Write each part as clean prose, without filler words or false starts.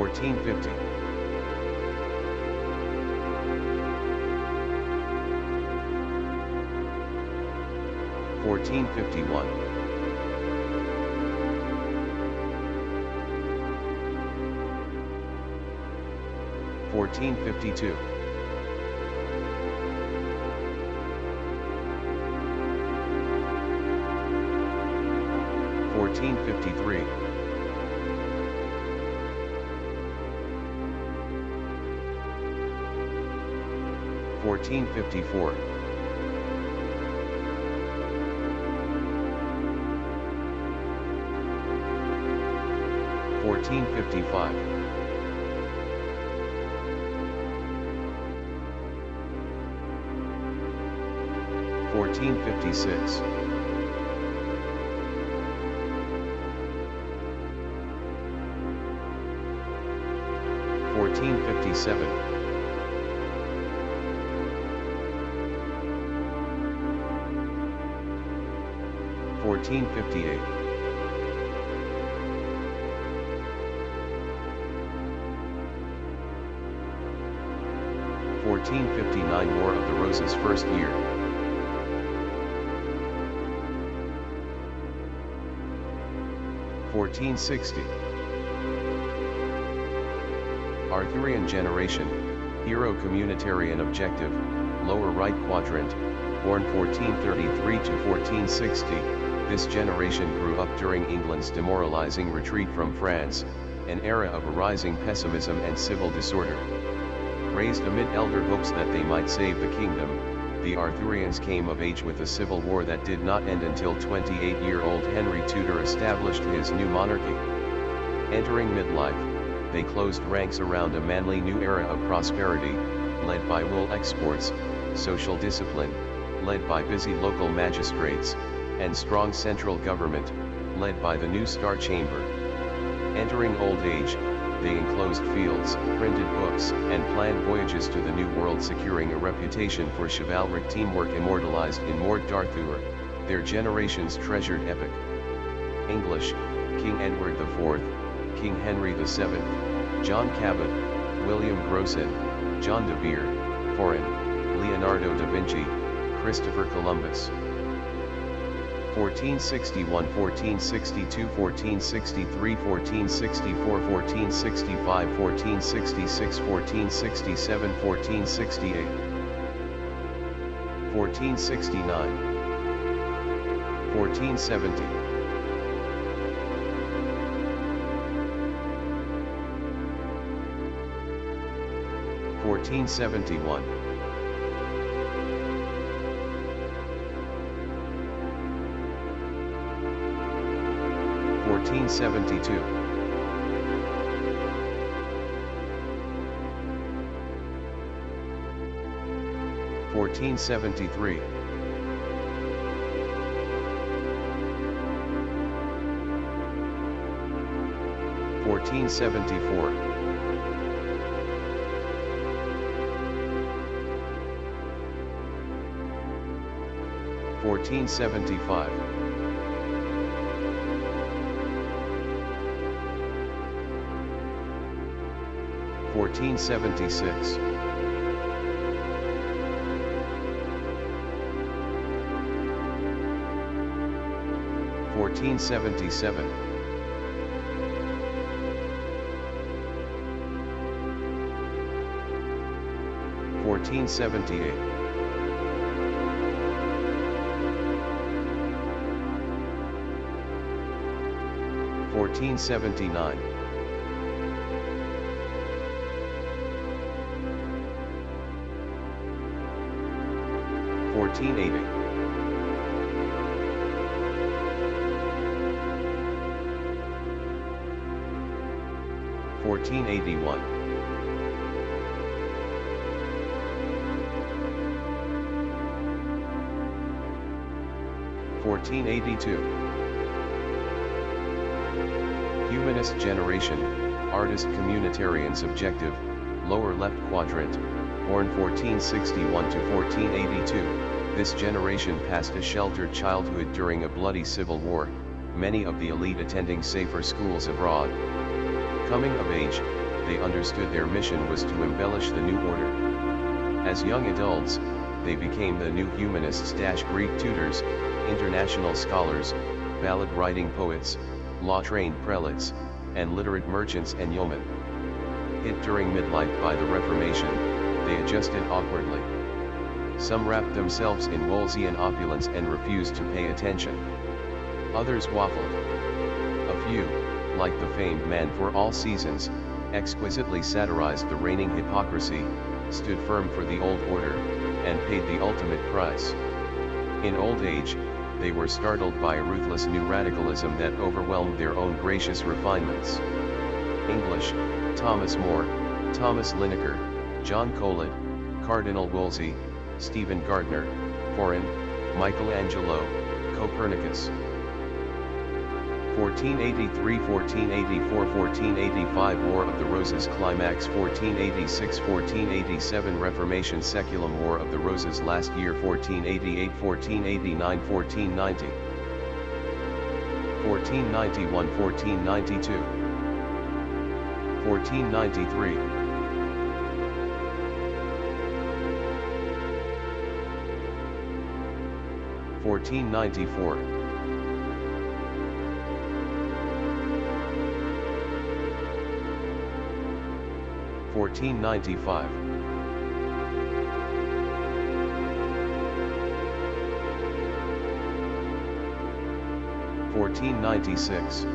1450. 1451. 1452. 1453. 1454. 1455. 1456. 1457. 1458. 1459. War of the Roses first year. 1460. Arthurian generation, hero communitarian objective, lower right quadrant, born 1433 to 1460, this generation grew up during England's demoralizing retreat from France, an era of arising pessimism and civil disorder. Raised amid elder hopes that they might save the kingdom, the Arthurians came of age with a civil war that did not end until 28-year-old Henry Tudor established his new monarchy. Entering midlife, they closed ranks around a manly new era of prosperity, led by wool exports, social discipline, led by busy local magistrates, and strong central government, led by the new Star Chamber. Entering old age, they enclosed fields, printed books, and planned voyages to the New World, securing a reputation for chivalric teamwork immortalized in Morte d'Arthur, their generation's treasured epic. English, King Edward IV, King Henry VII, John Cabot, William Grocyn, John de Vere, Foreign, Leonardo da Vinci, Christopher Columbus. 1461, 1462, 1463, 1464, 1465, 1466, 1467, 1468. 1469. 1470. 1471. 1472. 1473. 1474. 1475. 1476. 1477. 1478. 1479. 1480. 1481. 1482. Humanist generation, artist communitarian subjective, lower left quadrant, born 1461 to 1482, this generation passed a sheltered childhood during a bloody civil war, many of the elite attending safer schools abroad. Coming of age, they understood their mission was to embellish the new order. As young adults, they became the new humanists-Greek tutors, international scholars, ballad-writing poets, law-trained prelates, and literate merchants and yeomen. Hit during midlife by the Reformation, they adjusted awkwardly. Some wrapped themselves in Wolseyan opulence and refused to pay attention. Others waffled. A few, like the famed man for all seasons, exquisitely satirized the reigning hypocrisy, stood firm for the old order, and paid the ultimate price. In old age, they were startled by a ruthless new radicalism that overwhelmed their own gracious refinements. English, Thomas More, Thomas Linacre, John Colet, Cardinal Wolsey, Stephen Gardner, Foreign, Michelangelo, Copernicus. 1483, 1484, 1485 War of the Roses climax 1486, 1487 Reformation Seculum War of the Roses last year 1488, 1489, 1490. 1491, 1492. 1493. 1494. 1495. 1496.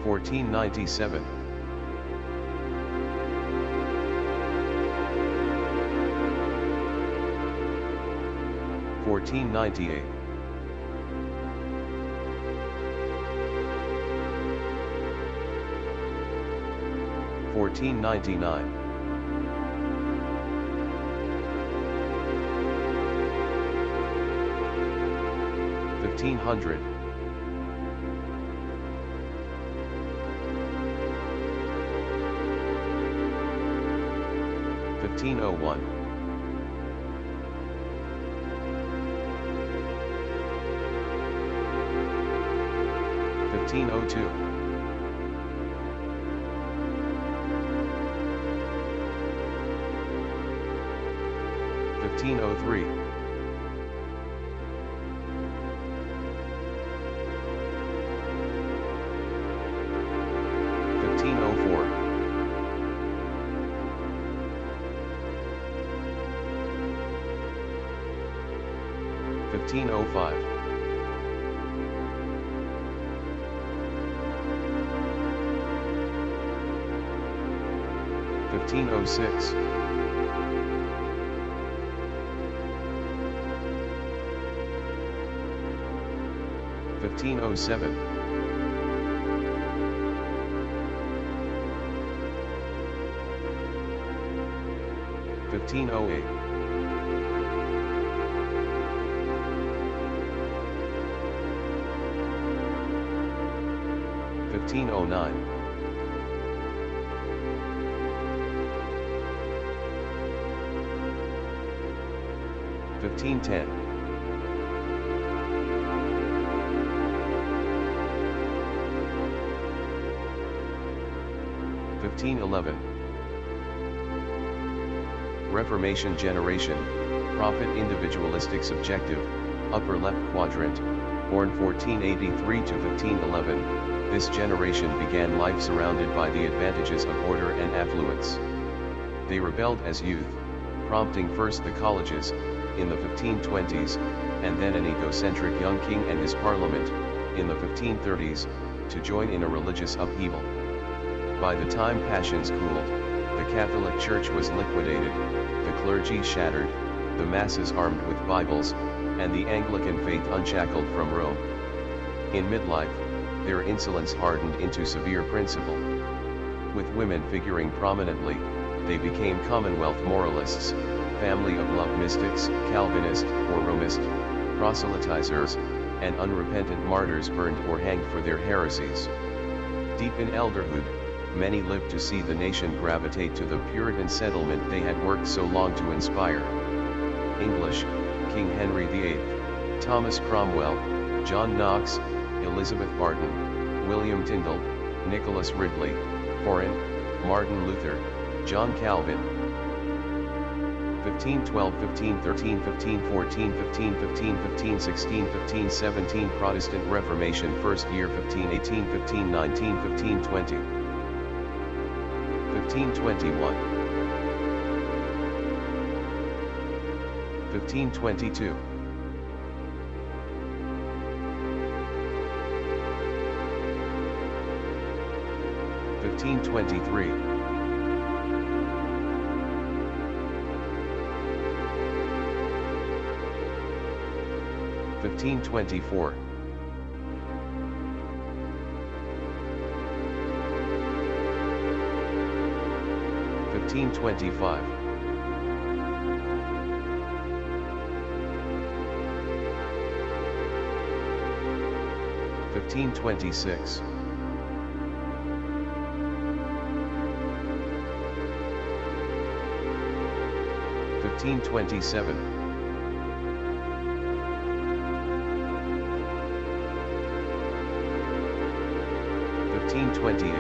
1497. 1498. 1499. 1500. 1501. 1502. 1503. 1504. 1505. 1506. 1507. 1508. 1509. 1510. 1511. Reformation generation, prophet individualistic subjective, upper left quadrant, born 1483 to 1511, this generation began life surrounded by the advantages of order and affluence. They rebelled as youth, prompting first the colleges, in the 1520s, and then an egocentric young king and his parliament, in the 1530s, to join in a religious upheaval. By the time passions cooled, the Catholic Church was liquidated, the clergy shattered, the masses armed with Bibles, and the Anglican faith unshackled from Rome. In midlife, their insolence hardened into severe principle. With women figuring prominently, they became Commonwealth moralists, family of love mystics, Calvinist or Romist, proselytizers, and unrepentant martyrs burned or hanged for their heresies. Deep in elderhood, many lived to see the nation gravitate to the Puritan settlement they had worked so long to inspire. English, King Henry VIII, Thomas Cromwell, John Knox, Elizabeth Barton, William Tyndall, Nicholas Ridley, Foreign, Martin Luther, John Calvin. 1512, 1513, 1514, 1515, 1516, 1517 Protestant Reformation first year 1518, 1519, 1520. 1521. 1522. 1523. 1524. 1525. 1526. 1527. 1528.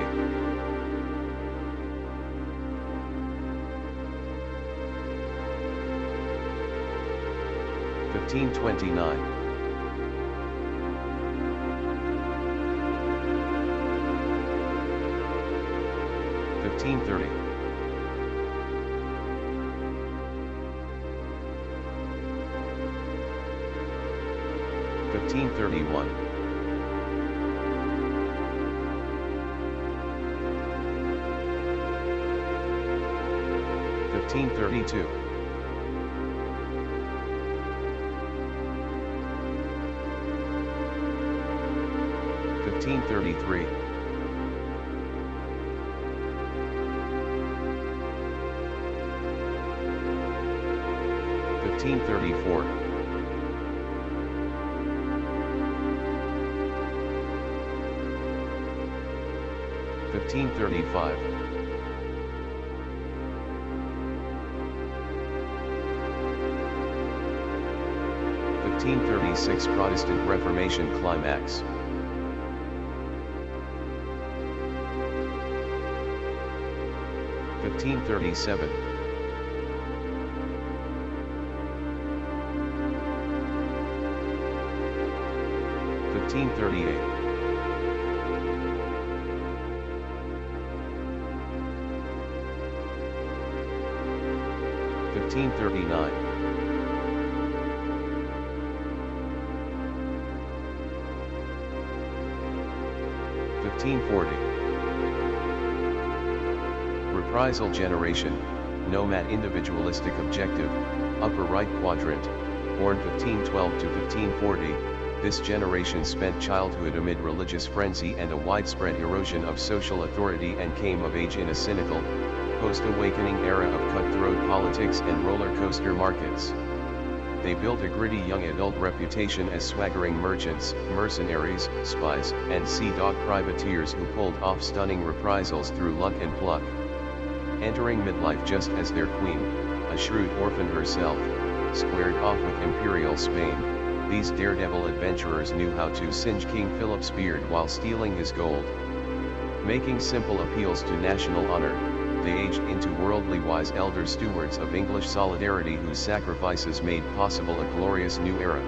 1529. 1530. 1531. 1532. 1533. 1534. 1535. 1536 Protestant Reformation climax. 1537. 1538. 1539. 1540. Reprisal generation, nomad individualistic objective, upper right quadrant, born 1512 to 1540, this generation spent childhood amid religious frenzy and a widespread erosion of social authority and came of age in a cynical, post-awakening era of cutthroat politics and roller coaster markets. They built a gritty young adult reputation as swaggering merchants, mercenaries, spies, and sea dog privateers who pulled off stunning reprisals through luck and pluck. Entering midlife just as their queen, a shrewd orphan herself, squared off with imperial Spain, these daredevil adventurers knew how to singe King Philip's beard while stealing his gold. Making simple appeals to national honor, they aged into worldly wise elder stewards of English solidarity whose sacrifices made possible a glorious new era.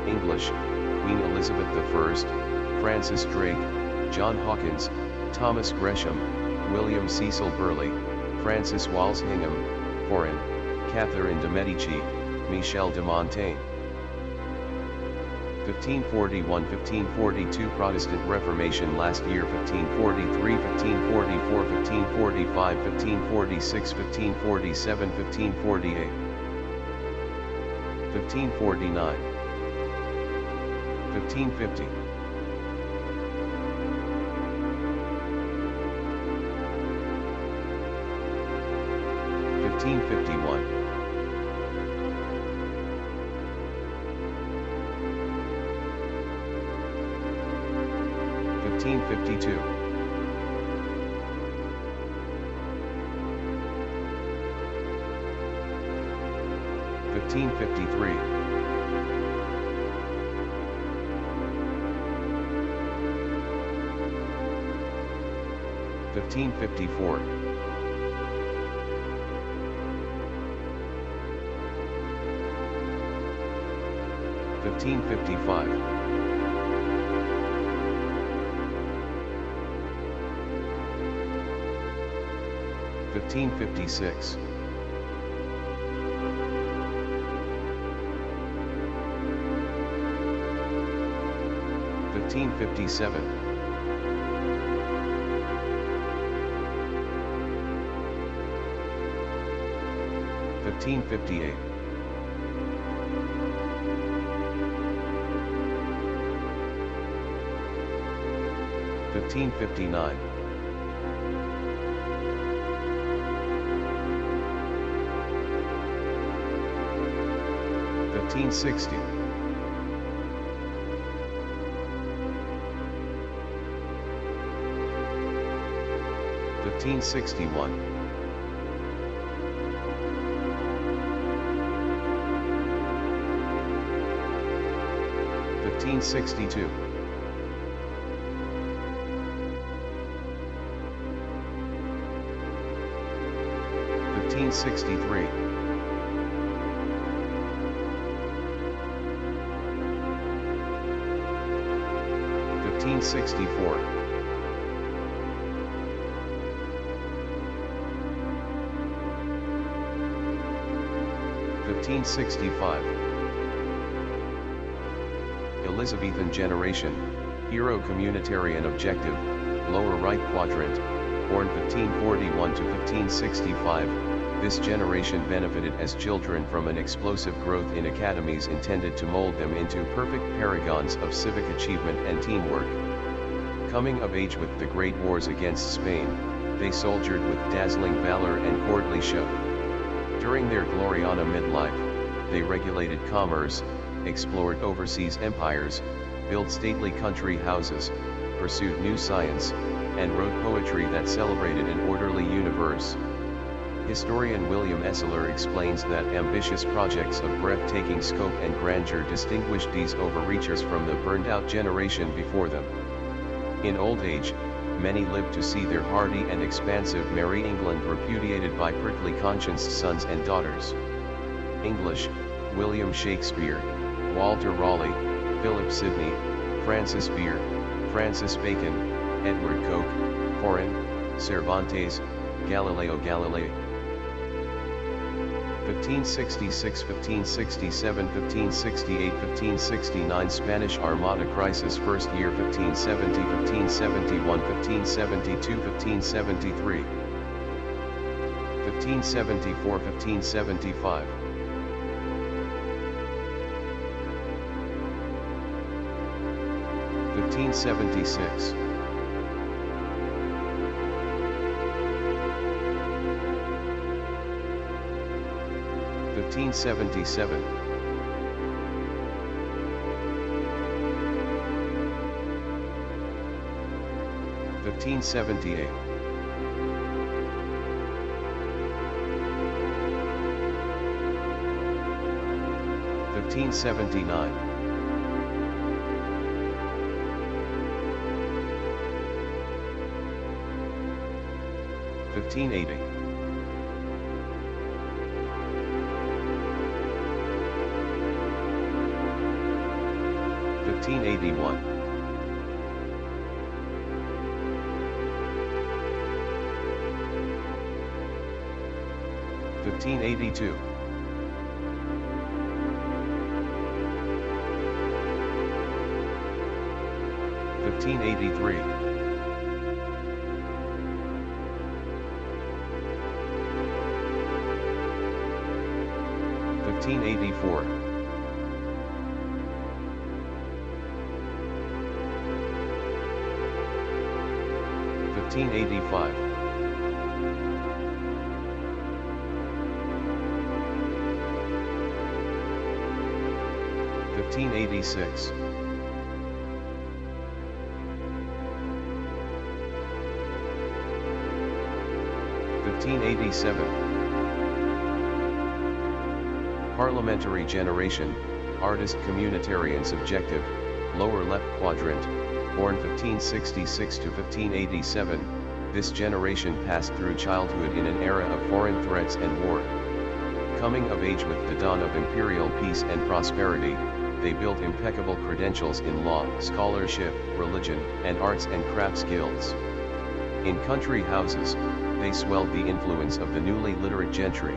English, Queen Elizabeth I, Francis Drake, John Hawkins, Thomas Gresham, William Cecil Burleigh, Francis Walsingham, Foreign, Catherine de' Medici, Michel de Montaigne. 1541-1542 Protestant Reformation last year 1543, 1544, 1545, 1546, 1547, 1548. 1549. 1550. 1551. 1552. 1553. 1554. 1555. 1556. 1557. 1558. 1559. 1560. 1561. 1562. 1563. 1564. 1565. Elizabethan generation, hero communitarian objective, lower right quadrant, born 1541 to 1565, this generation benefited as children from an explosive growth in academies intended to mold them into perfect paragons of civic achievement and teamwork. Coming of age with the great wars against Spain, they soldiered with dazzling valor and courtly show. During their Gloriana midlife, they regulated commerce, explored overseas empires, built stately country houses, pursued new science, and wrote poetry that celebrated an orderly universe. Historian William Esseler explains that ambitious projects of breathtaking scope and grandeur distinguished these overreachers from the burned-out generation before them. In old age, many lived to see their hardy and expansive merry England repudiated by prickly conscienced sons and daughters. English, William Shakespeare, Walter Raleigh, Philip Sidney, Francis Vere, Francis Bacon, Edward Coke, Foreign, Cervantes, Galileo Galilei. 1566, 1567, 1568, 1569 Spanish Armada crisis first year 1570, 1571, 1572, 1573. 1574, 1575. 1576. 1577. 1578. 1579. 1580. 1581. 1582. 1583. 1584. 1585. 1586. 1587. Parliamentary generation, artist communitarian subjective, lower left quadrant, born 1566 to 1587, this generation passed through childhood in an era of foreign threats and war. Coming of age with the dawn of imperial peace and prosperity, they built impeccable credentials in law, scholarship, religion, and arts and crafts guilds. In country houses, they swelled the influence of the newly literate gentry.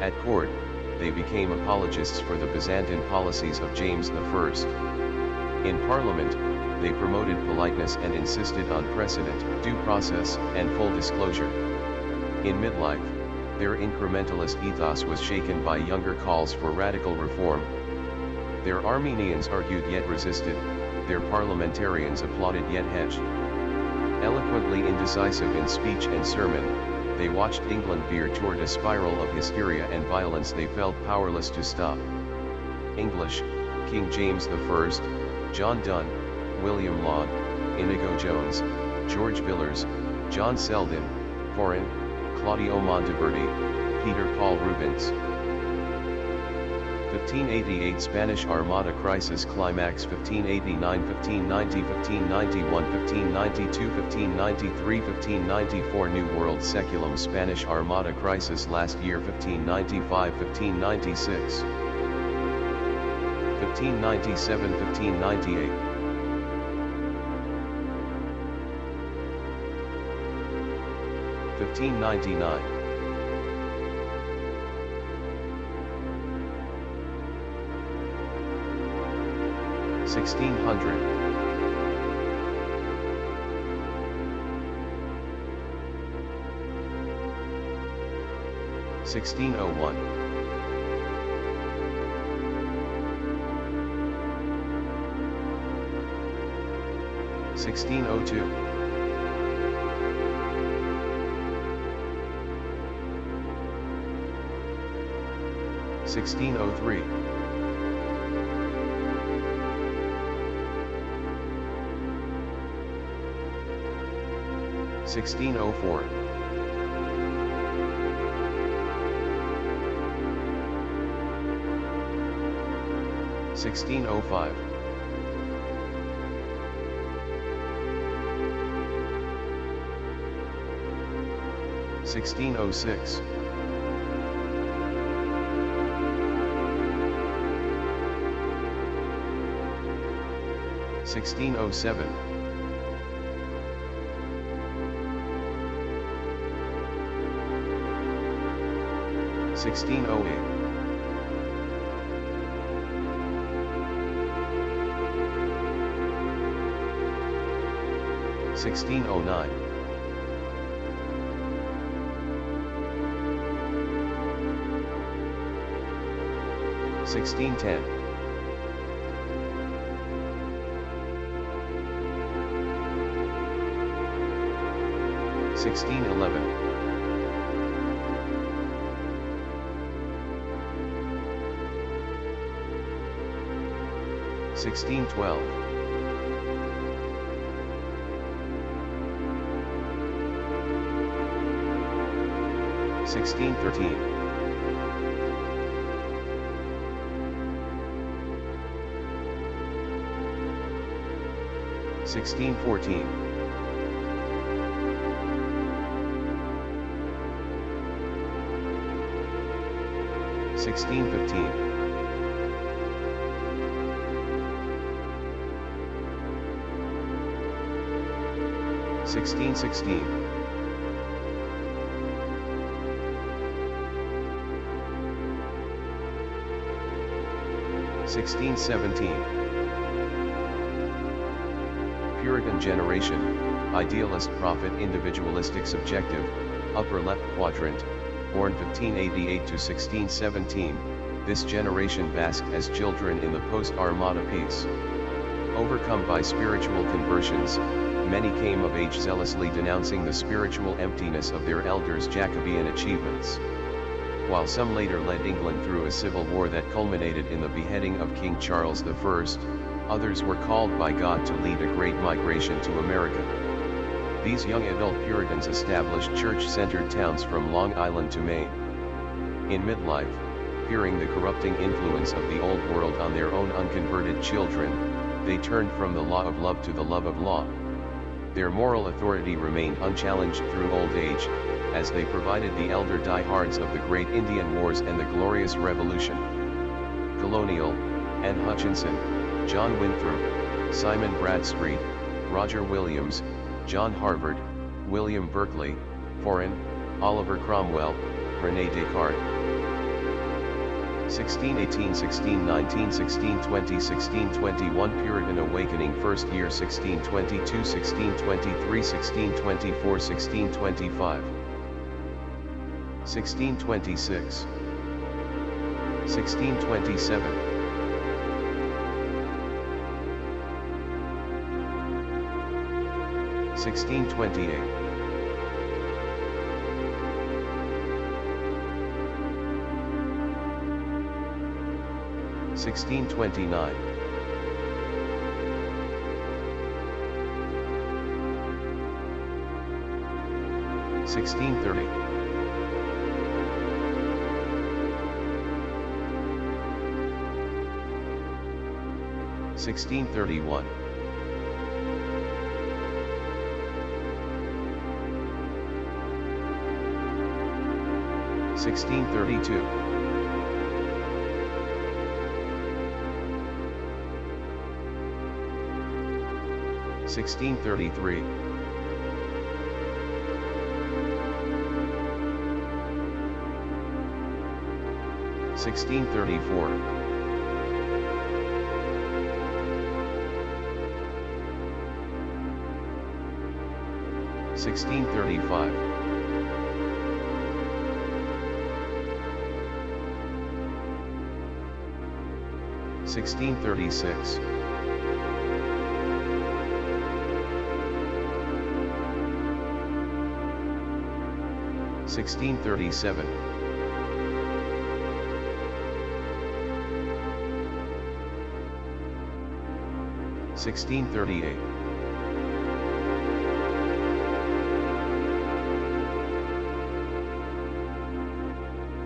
At court, they became apologists for the Byzantine policies of James I. In Parliament, they promoted politeness and insisted on precedent, due process, and full disclosure. In midlife, their incrementalist ethos was shaken by younger calls for radical reform. Their Armenians argued yet resisted, their parliamentarians applauded yet hedged. Eloquently indecisive in speech and sermon, they watched England veer toward a spiral of hysteria and violence they felt powerless to stop. English, King James I, John Donne, William Laud, Inigo Jones, George Villiers, John Selden, Foreign, Claudio Monteverdi, Peter Paul Rubens. 1588 Spanish Armada crisis climax 1589 1590 1591 1592 1593 1594 New World Seculum Spanish Armada crisis last year 1595 1596 1597 1598 1599 1600 1601 1602 1603 1604 1605 1606 1607 1608 1609 1610 1611 1612 1613 1614 1615 1616 1617 Puritan generation, idealist prophet individualistic subjective, upper left quadrant, born 1588 to 1617, this generation basked as children in the post-Armada peace. Overcome by spiritual conversions, many came of age zealously denouncing the spiritual emptiness of their elders' Jacobean achievements. While some later led England through a civil war that culminated in the beheading of King Charles I, others were called by God to lead a great migration to America. These young adult Puritans established church-centered towns from Long Island to Maine. In midlife, fearing the corrupting influence of the old world on their own unconverted children, they turned from the law of love to the love of law. Their moral authority remained unchallenged through old age, as they provided the elder diehards of the great Indian Wars and the Glorious Revolution. Colonial, Anne Hutchinson, John Winthrop, Simon Bradstreet, Roger Williams, John Harvard, William Berkeley, Foreign, Oliver Cromwell, René Descartes. 1618, 1619, 1620, 1621 Puritan Awakening First Year 1622, 1623, 1624, 1625. 1626. 1627. 1628. 1629. 1630. 1631. 1632. 1633. 1634. 1635. 1636. 1637. 1638.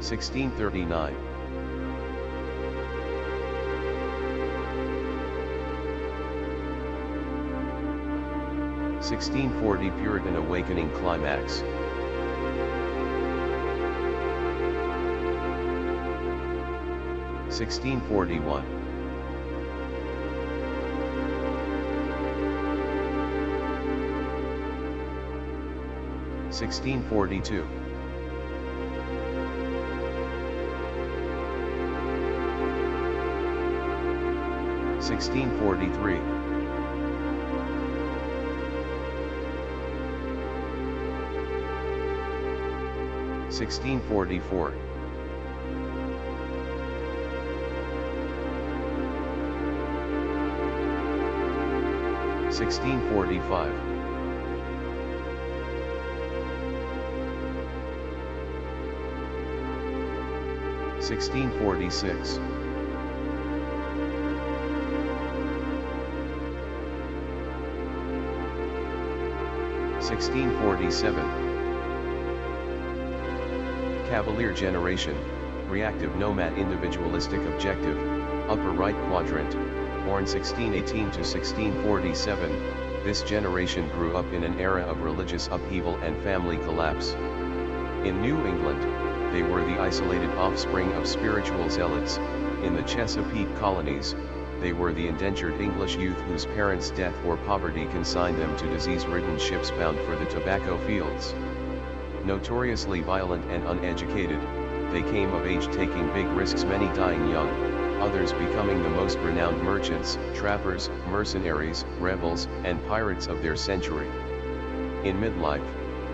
1639. 1640 Puritan Awakening Climax. 1641. 1642. 1643. 1644. 1645. 1646. 1647. Cavalier generation, reactive nomad individualistic objective, upper right quadrant, born 1618 to 1647, this generation grew up in an era of religious upheaval and family collapse. In New England, they were the isolated offspring of spiritual zealots. In the Chesapeake colonies, they were the indentured English youth whose parents' death or poverty consigned them to disease-ridden ships bound for the tobacco fields. Notoriously violent and uneducated, they came of age taking big risks, many dying young, others becoming the most renowned merchants, trappers, mercenaries, rebels, and pirates of their century. In midlife,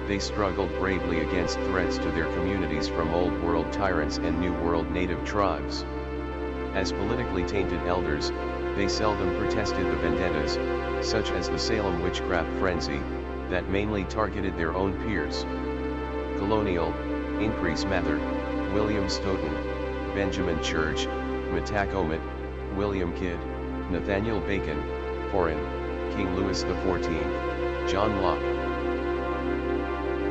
they struggled bravely against threats to their communities from Old World tyrants and New World native tribes. As politically tainted elders, they seldom protested the vendettas, such as the Salem witchcraft frenzy, that mainly targeted their own peers. Colonial, Increase Mather, William Stoughton, Benjamin Church, Metacomet, William Kidd, Nathaniel Bacon, Foreign, King Louis XIV, John Locke.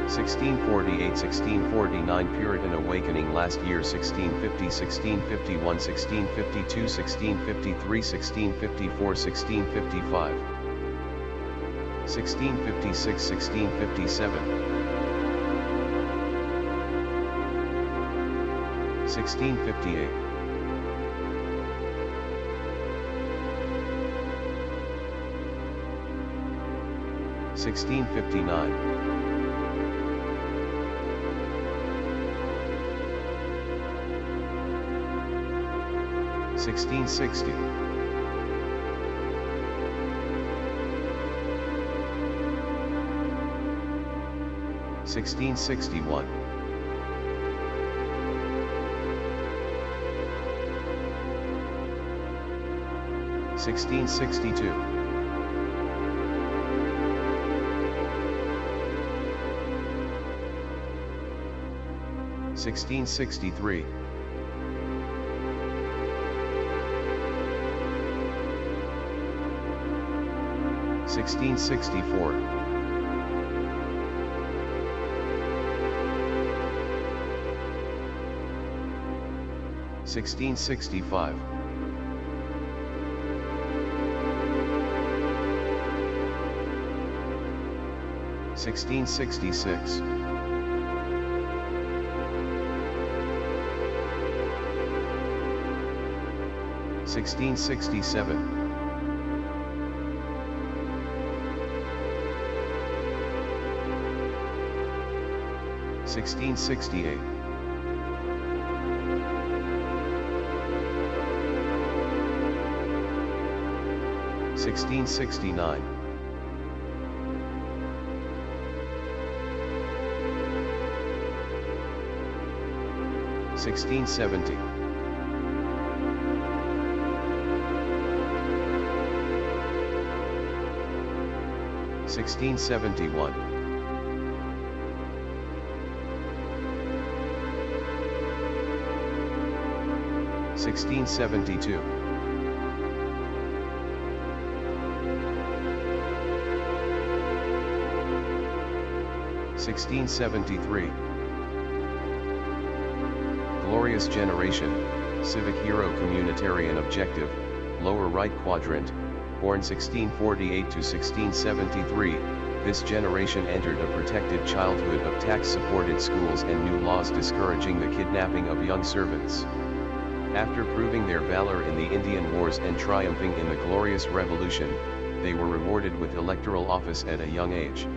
1648-1649 Puritan Awakening last year 1650, 1651, 1652, 1653, 1654, 1655. 1656 1657 1658 1659 1660 1661 1662 1663 1664 1665 1666 1667 1668 1669 1670 1671 1672 1673 Glorious Generation, Civic Hero Communitarian Objective, lower right quadrant, born 1648 to 1673, this generation entered a protected childhood of tax-supported schools and new laws discouraging the kidnapping of young servants. After proving their valor in the Indian Wars and triumphing in the Glorious Revolution, they were rewarded with electoral office at a young age.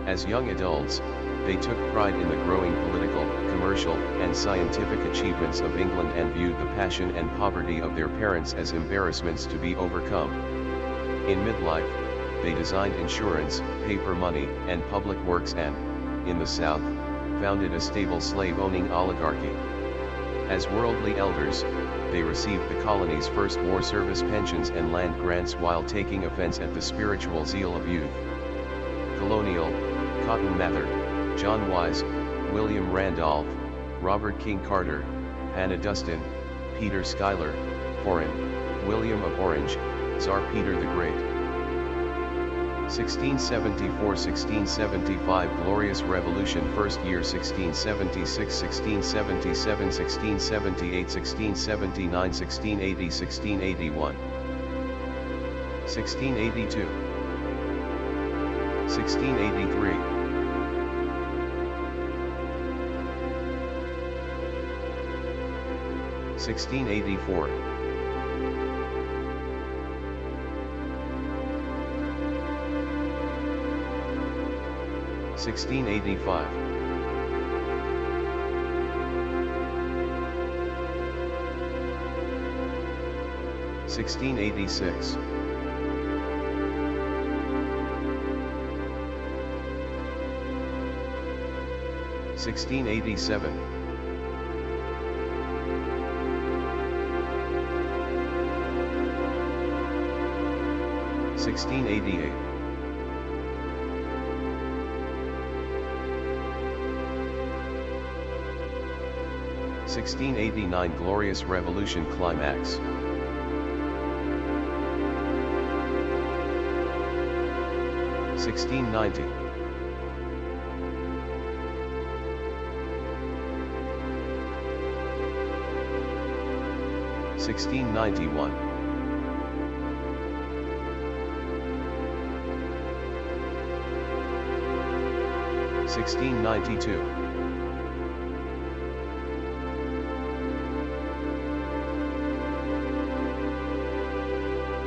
As young adults, they took pride in the growing political, commercial, and scientific achievements of England and viewed the passion and poverty of their parents as embarrassments to be overcome. In midlife, they designed insurance, paper money, and public works and, in the South, founded a stable slave-owning oligarchy. As worldly elders, they received the colony's first war service pensions and land grants while taking offense at the spiritual zeal of youth. Colonial, Cotton Mather, John Wise, William Randolph, Robert King Carter, Hannah Dustin, Peter Schuyler, Foreign, William of Orange, Tsar Peter the Great. 1674–1675 Glorious Revolution First year 1676–1677 1678–1679 1680–1681 1682 1683 1684 1685 1686 1687 1688 1689 Glorious Revolution Climax 1690 1691 1692.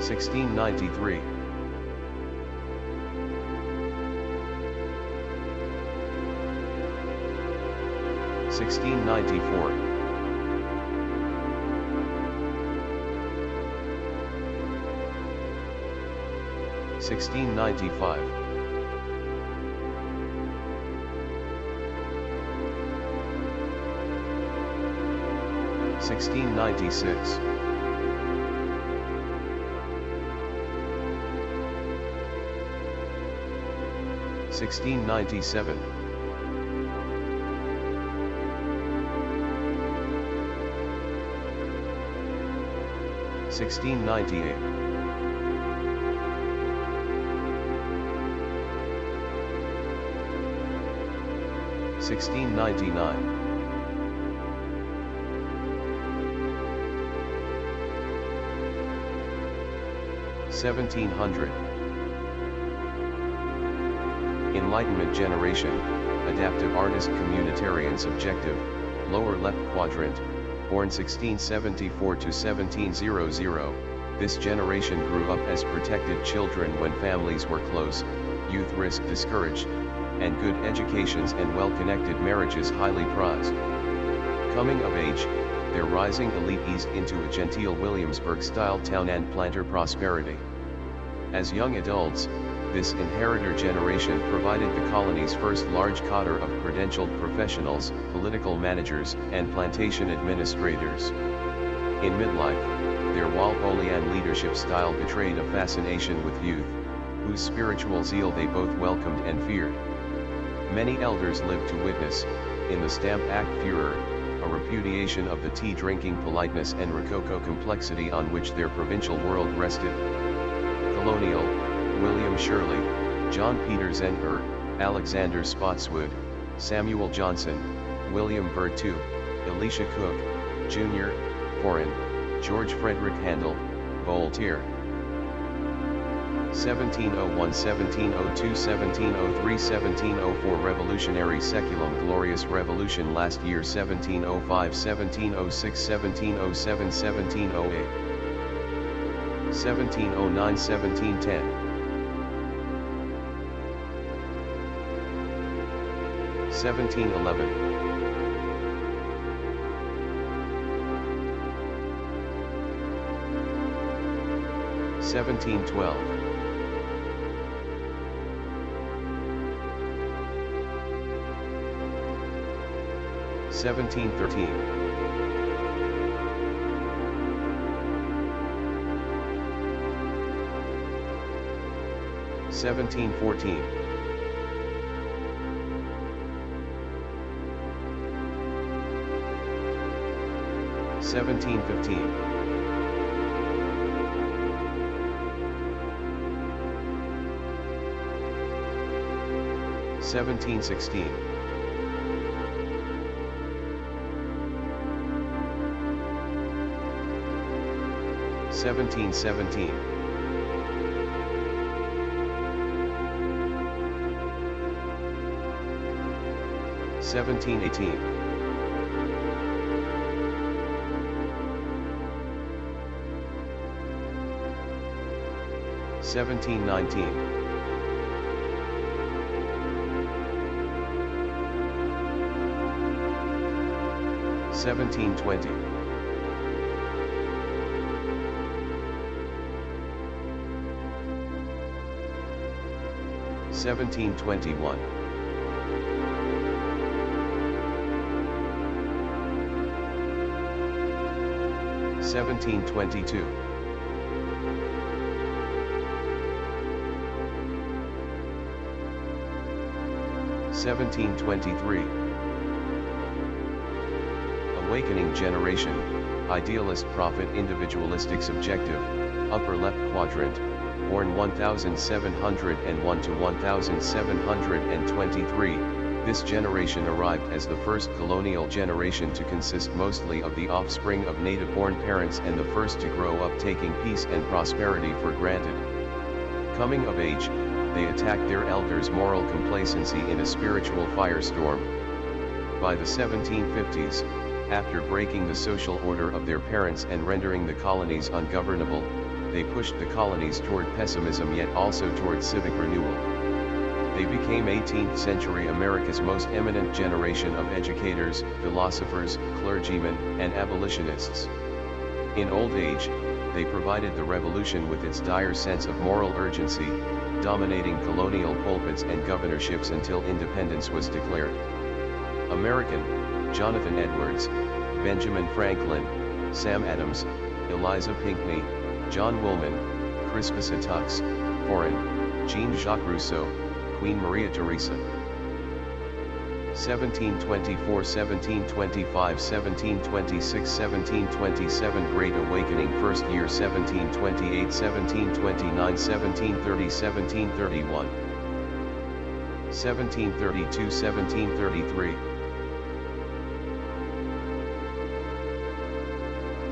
1693. 1694. 1695. 1696. 1697. 1698. 1699. 1700. Enlightenment generation, adaptive artist communitarian subjective, lower left quadrant, born 1674 to 1700, this generation grew up as protected children when families were close, youth risk discouraged, and good educations and well-connected marriages highly prized. Coming of age, their rising elite eased into a genteel Williamsburg-style town and planter prosperity. As young adults, this inheritor generation provided the colony's first large cadre of credentialed professionals, political managers, and plantation administrators. In midlife, their Walpolean leadership style betrayed a fascination with youth, whose spiritual zeal they both welcomed and feared. Many elders lived to witness, in the Stamp Act furor, a repudiation of the tea-drinking politeness and rococo complexity on which their provincial world rested. Colonial, William Shirley, John Peters N.R., Alexander Spotswood, Samuel Johnson, William Byrd II, Elisha Cook, Jr., Foreign, George Frederick Handel, Voltaire. 1701, 1702, 1703, 1704 Revolutionary Seculum Glorious Revolution last year 1705, 1706, 1707, 1708. 1709, 1710. 1711. 1712. 1713. 1714. 1715. 1716. 1717. 1718. 1719. 1720. 1721. 1722. 1723. Awakening generation, idealist prophet individualistic subjective, upper left quadrant, born 1701 to 1723, this generation arrived as the first colonial generation to consist mostly of the offspring of native-born parents and the first to grow up taking peace and prosperity for granted. Coming of age, they attacked their elders' moral complacency in a spiritual firestorm. By the 1750s, after breaking the social order of their parents and rendering the colonies ungovernable, they pushed the colonies toward pessimism yet also toward civic renewal. They became 18th century America's most eminent generation of educators, philosophers, clergymen, and abolitionists. In old age, they provided the revolution with its dire sense of moral urgency, dominating colonial pulpits and governorships until independence was declared. American: Jonathan Edwards, Benjamin Franklin, Sam Adams, Eliza Pinckney, John Woolman, Crispus Attucks. Foreign: Jean-Jacques Rousseau, Queen Maria Theresa. 1724, 1725, 1726, 1727 Great Awakening First Year 1728, 1729, 1730, 1731. 1732, 1733.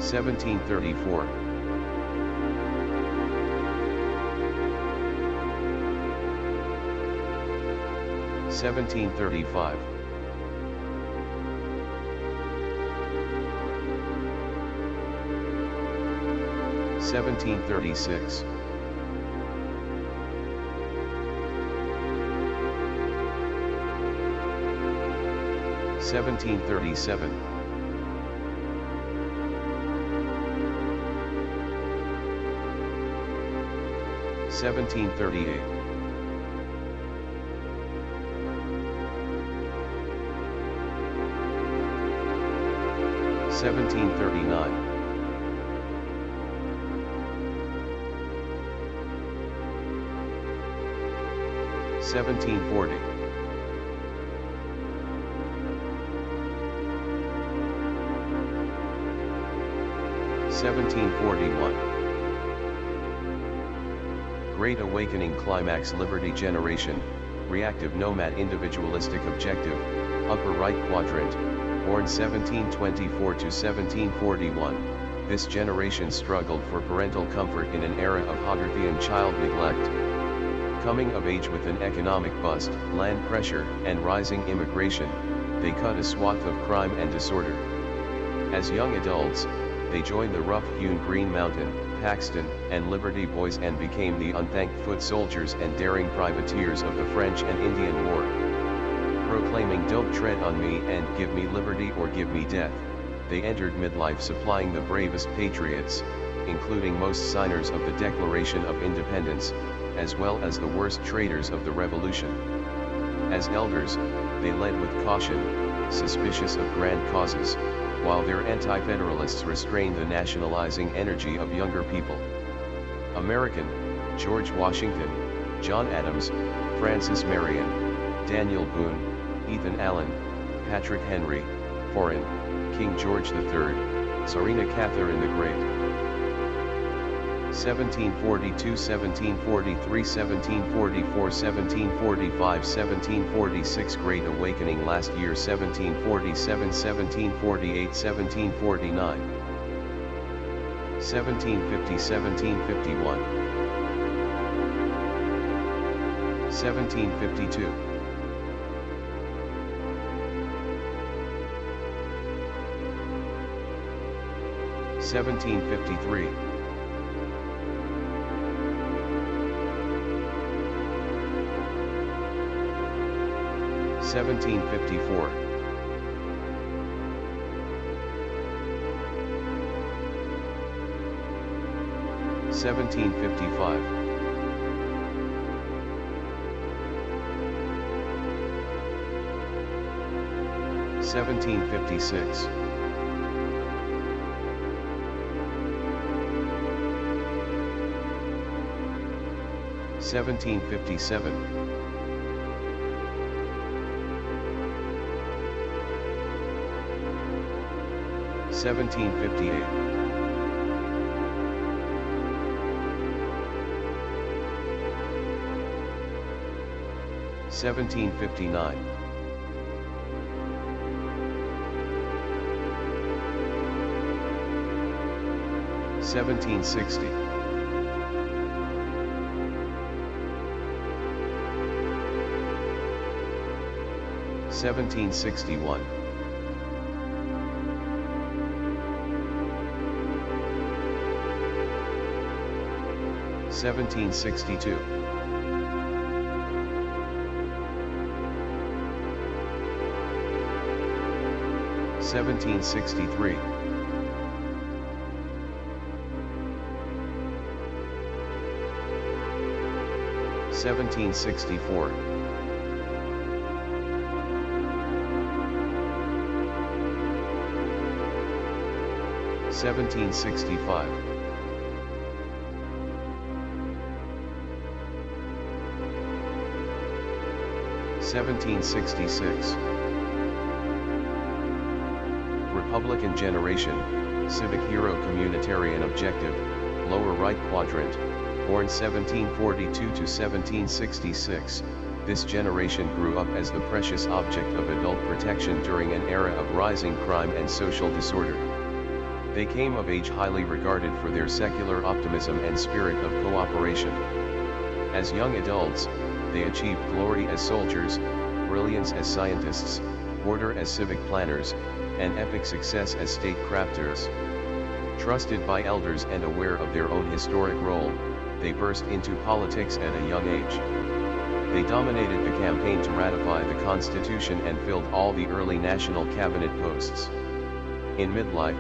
1734. 1735. 1736. 1737. 1738. 1739. 1740. 1741. Great Awakening Climax Liberty Generation, Reactive Nomad Individualistic Objective, Upper Right Quadrant, born 1724 to 1741, this generation struggled for parental comfort in an era of Hogarthian child neglect. Coming of age with an economic bust, land pressure, and rising immigration, they cut a swath of crime and disorder. As young adults, they joined the rough-hewn Green Mountain, Paxton, and Liberty Boys and became the unthanked foot soldiers and daring privateers of the French and Indian War. Proclaiming "Don't tread on me" and "Give me liberty or give me death," they entered midlife supplying the bravest patriots, including most signers of the Declaration of Independence, as well as the worst traitors of the Revolution. As elders, they led with caution, suspicious of grand causes, while their anti-federalists restrained the nationalizing energy of younger people. American: George Washington, John Adams, Francis Marion, Daniel Boone, Ethan Allen, Patrick Henry. Foreign: King George III, Tsarina Catherine the Great. 1742, 1743, 1744, 1745, 1746 Great Awakening last year 1747, 1748, 1749. 1750, 1751. 1752. 1753. 1754. 1755. 1756. 1757. 1758. 1759. 1760. 1761. 1762. 1763. 1764. 1765. 1766. Republican generation, civic hero communitarian objective, lower right quadrant, born 1742 to 1766, this generation grew up as the precious object of adult protection during an era of rising crime and social disorder. They came of age highly regarded for their secular optimism and spirit of cooperation. As young adults, they achieved glory as soldiers, brilliance as scientists, order as civic planners, and epic success as statecrafters. Trusted by elders and aware of their own historic role, they burst into politics at a young age. They dominated the campaign to ratify the Constitution and filled all the early national cabinet posts. In midlife,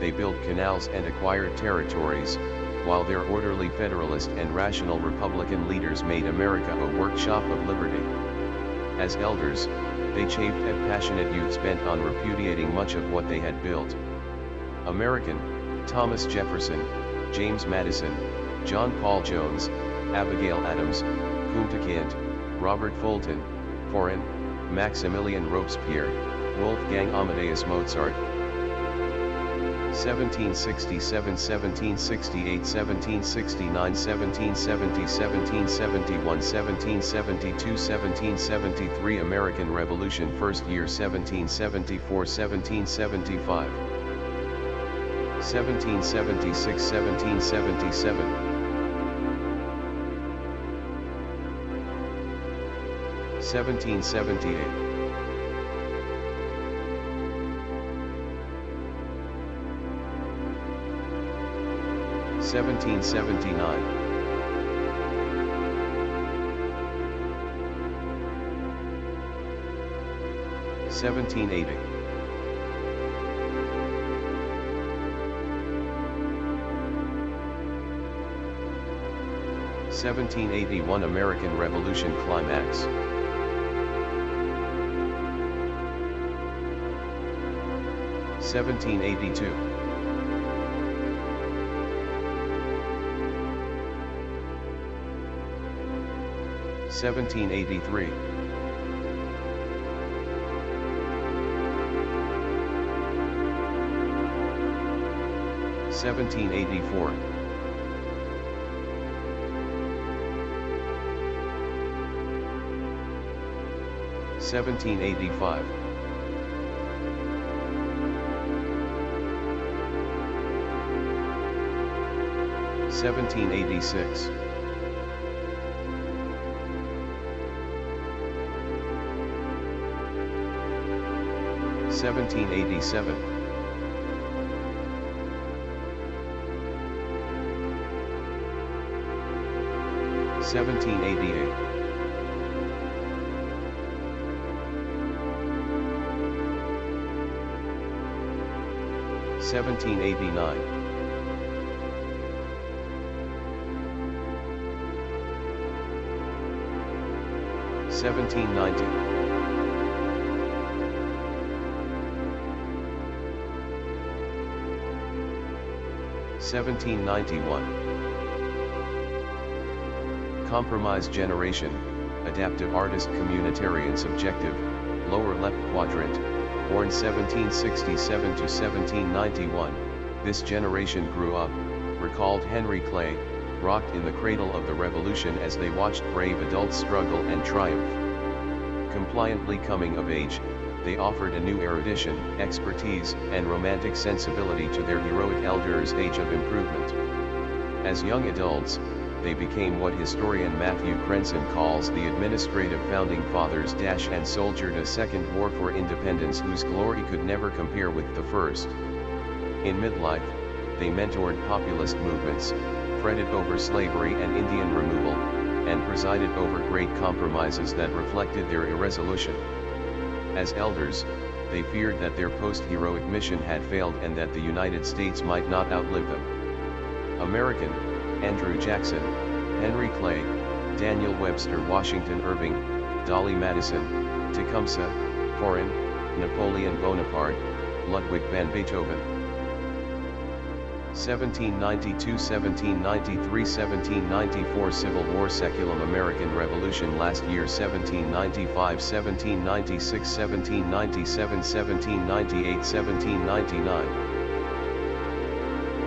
they built canals and acquired territories, while their orderly Federalist and rational Republican leaders made America a workshop of liberty. As elders, they chafed at passionate youths bent on repudiating much of what they had built. American, Thomas Jefferson, James Madison, John Paul Jones, Abigail Adams, Kunta Kinte, Robert Fulton, Foreign, Maximilian Robespierre, Wolfgang Amadeus Mozart. 1767, 1768, 1769, 1770, 1771, 1772, 1773 American Revolution first year 1774, 1775. 1776, 1777. 1778. 1779. 1780. 1781 American Revolution climax. 1782. 1783. 1784. 1785. 1786. 1787. 1788. 1789. 1790. 1791. Compromise generation, adaptive artist communitarian subjective, lower left quadrant, born 1767 to 1791, this generation grew up, recalled Henry Clay, rocked in the cradle of the revolution as they watched brave adults struggle and triumph. Compliantly coming of age, they offered a new erudition, expertise, and romantic sensibility to their heroic elders' age of improvement. As young adults, they became what historian Matthew Crenson calls the administrative founding fathers and soldiered a second war for independence whose glory could never compare with the first. In midlife, they mentored populist movements, fretted over slavery and Indian removal, and presided over great compromises that reflected their irresolution. As elders, they feared that their post-heroic mission had failed and that the United States might not outlive them. American: Andrew Jackson, Henry Clay, Daniel Webster, Washington Irving, Dolly Madison, Tecumseh, Foreign: Napoleon Bonaparte, Ludwig van Beethoven. 1792, 1793, 1794 Civil War, Seculum, American Revolution, last year 1795, 1796, 1797, 1798, 1799.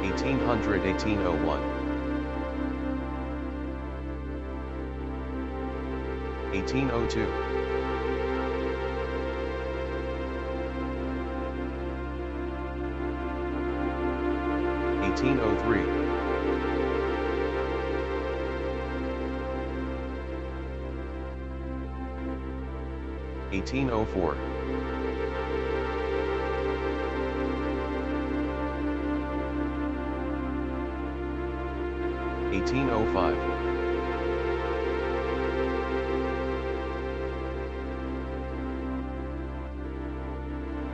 1800, 1801. 1802. 1803. 1804. 1805.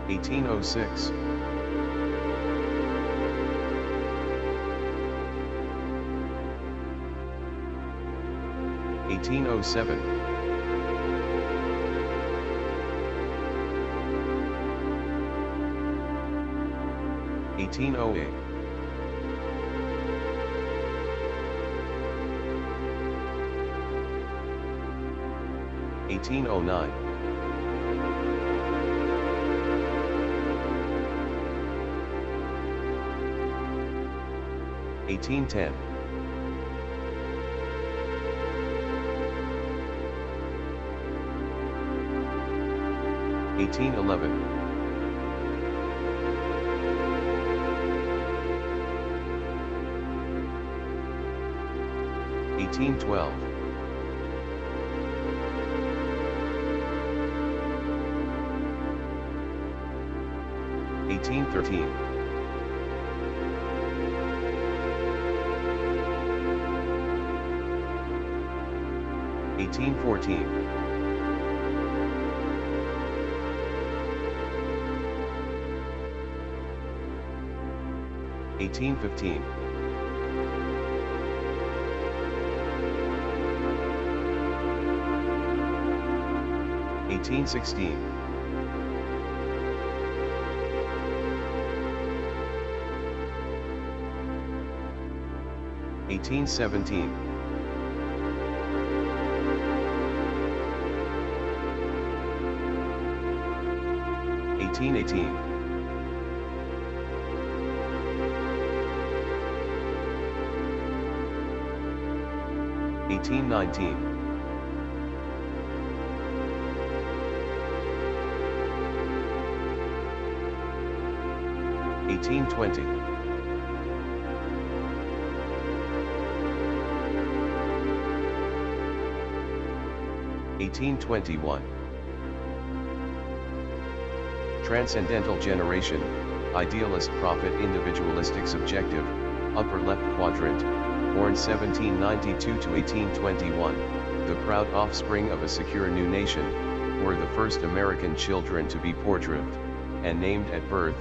1806. 1807. 1808. 1809. 1810. 1811. 1812. 1813. 1814. 1815. 1816. 1817. 1818. 1819. 1820. 1821. Transcendental generation, idealist prophet, individualistic subjective, upper left quadrant, born 1792 to 1821, the proud offspring of a secure new nation, were the first American children to be portrayed, and named at birth,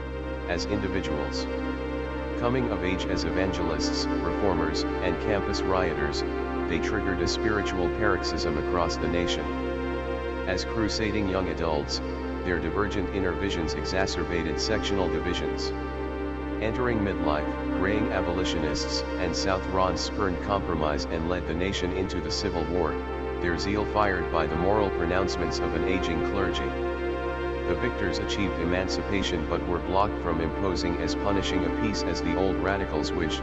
as individuals. Coming of age as evangelists, reformers, and campus rioters, they triggered a spiritual paroxysm across the nation. As crusading young adults, their divergent inner visions exacerbated sectional divisions. Entering midlife, graying abolitionists and Southrons spurned compromise and led the nation into the Civil War, their zeal fired by the moral pronouncements of an aging clergy. The victors achieved emancipation but were blocked from imposing as punishing a peace as the old radicals wished.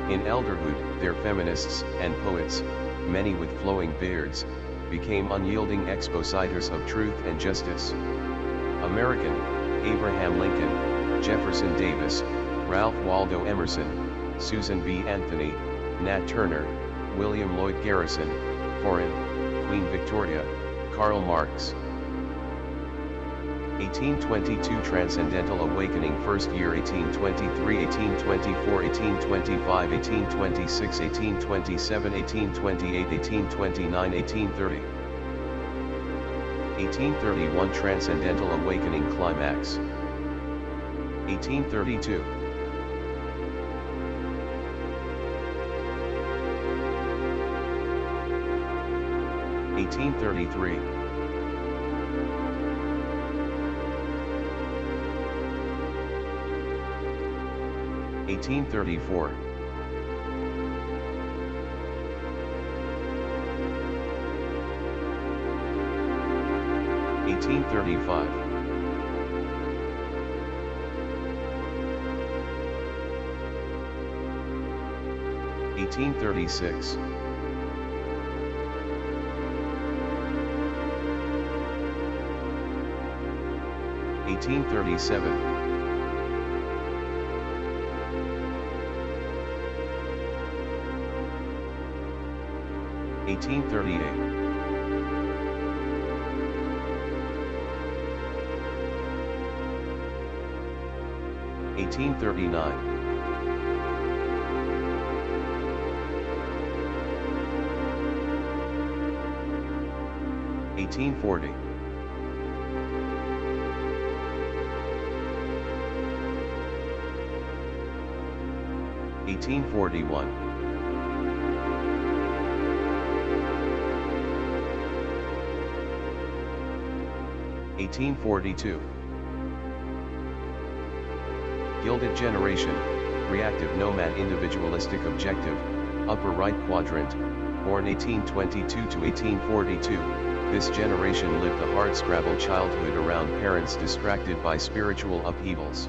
In elderhood, their feminists and poets, many with flowing beards, became unyielding expositors of truth and justice. American: Abraham Lincoln, Jefferson Davis, Ralph Waldo Emerson, Susan B. Anthony, Nat Turner, William Lloyd Garrison, foreign, Queen Victoria, Karl Marx. 1822 Transcendental Awakening first year 1823 1824 1825 1826 1827 1828 1829 1830 1831 Transcendental Awakening Climax 1832 1833 1834 1835 1836 1837 1838 1839 1840 1841 1842 Gilded Generation, Reactive Nomad Individualistic Objective, Upper Right Quadrant, born 1822 to 1842, this generation lived a hardscrabble childhood around parents distracted by spiritual upheavals.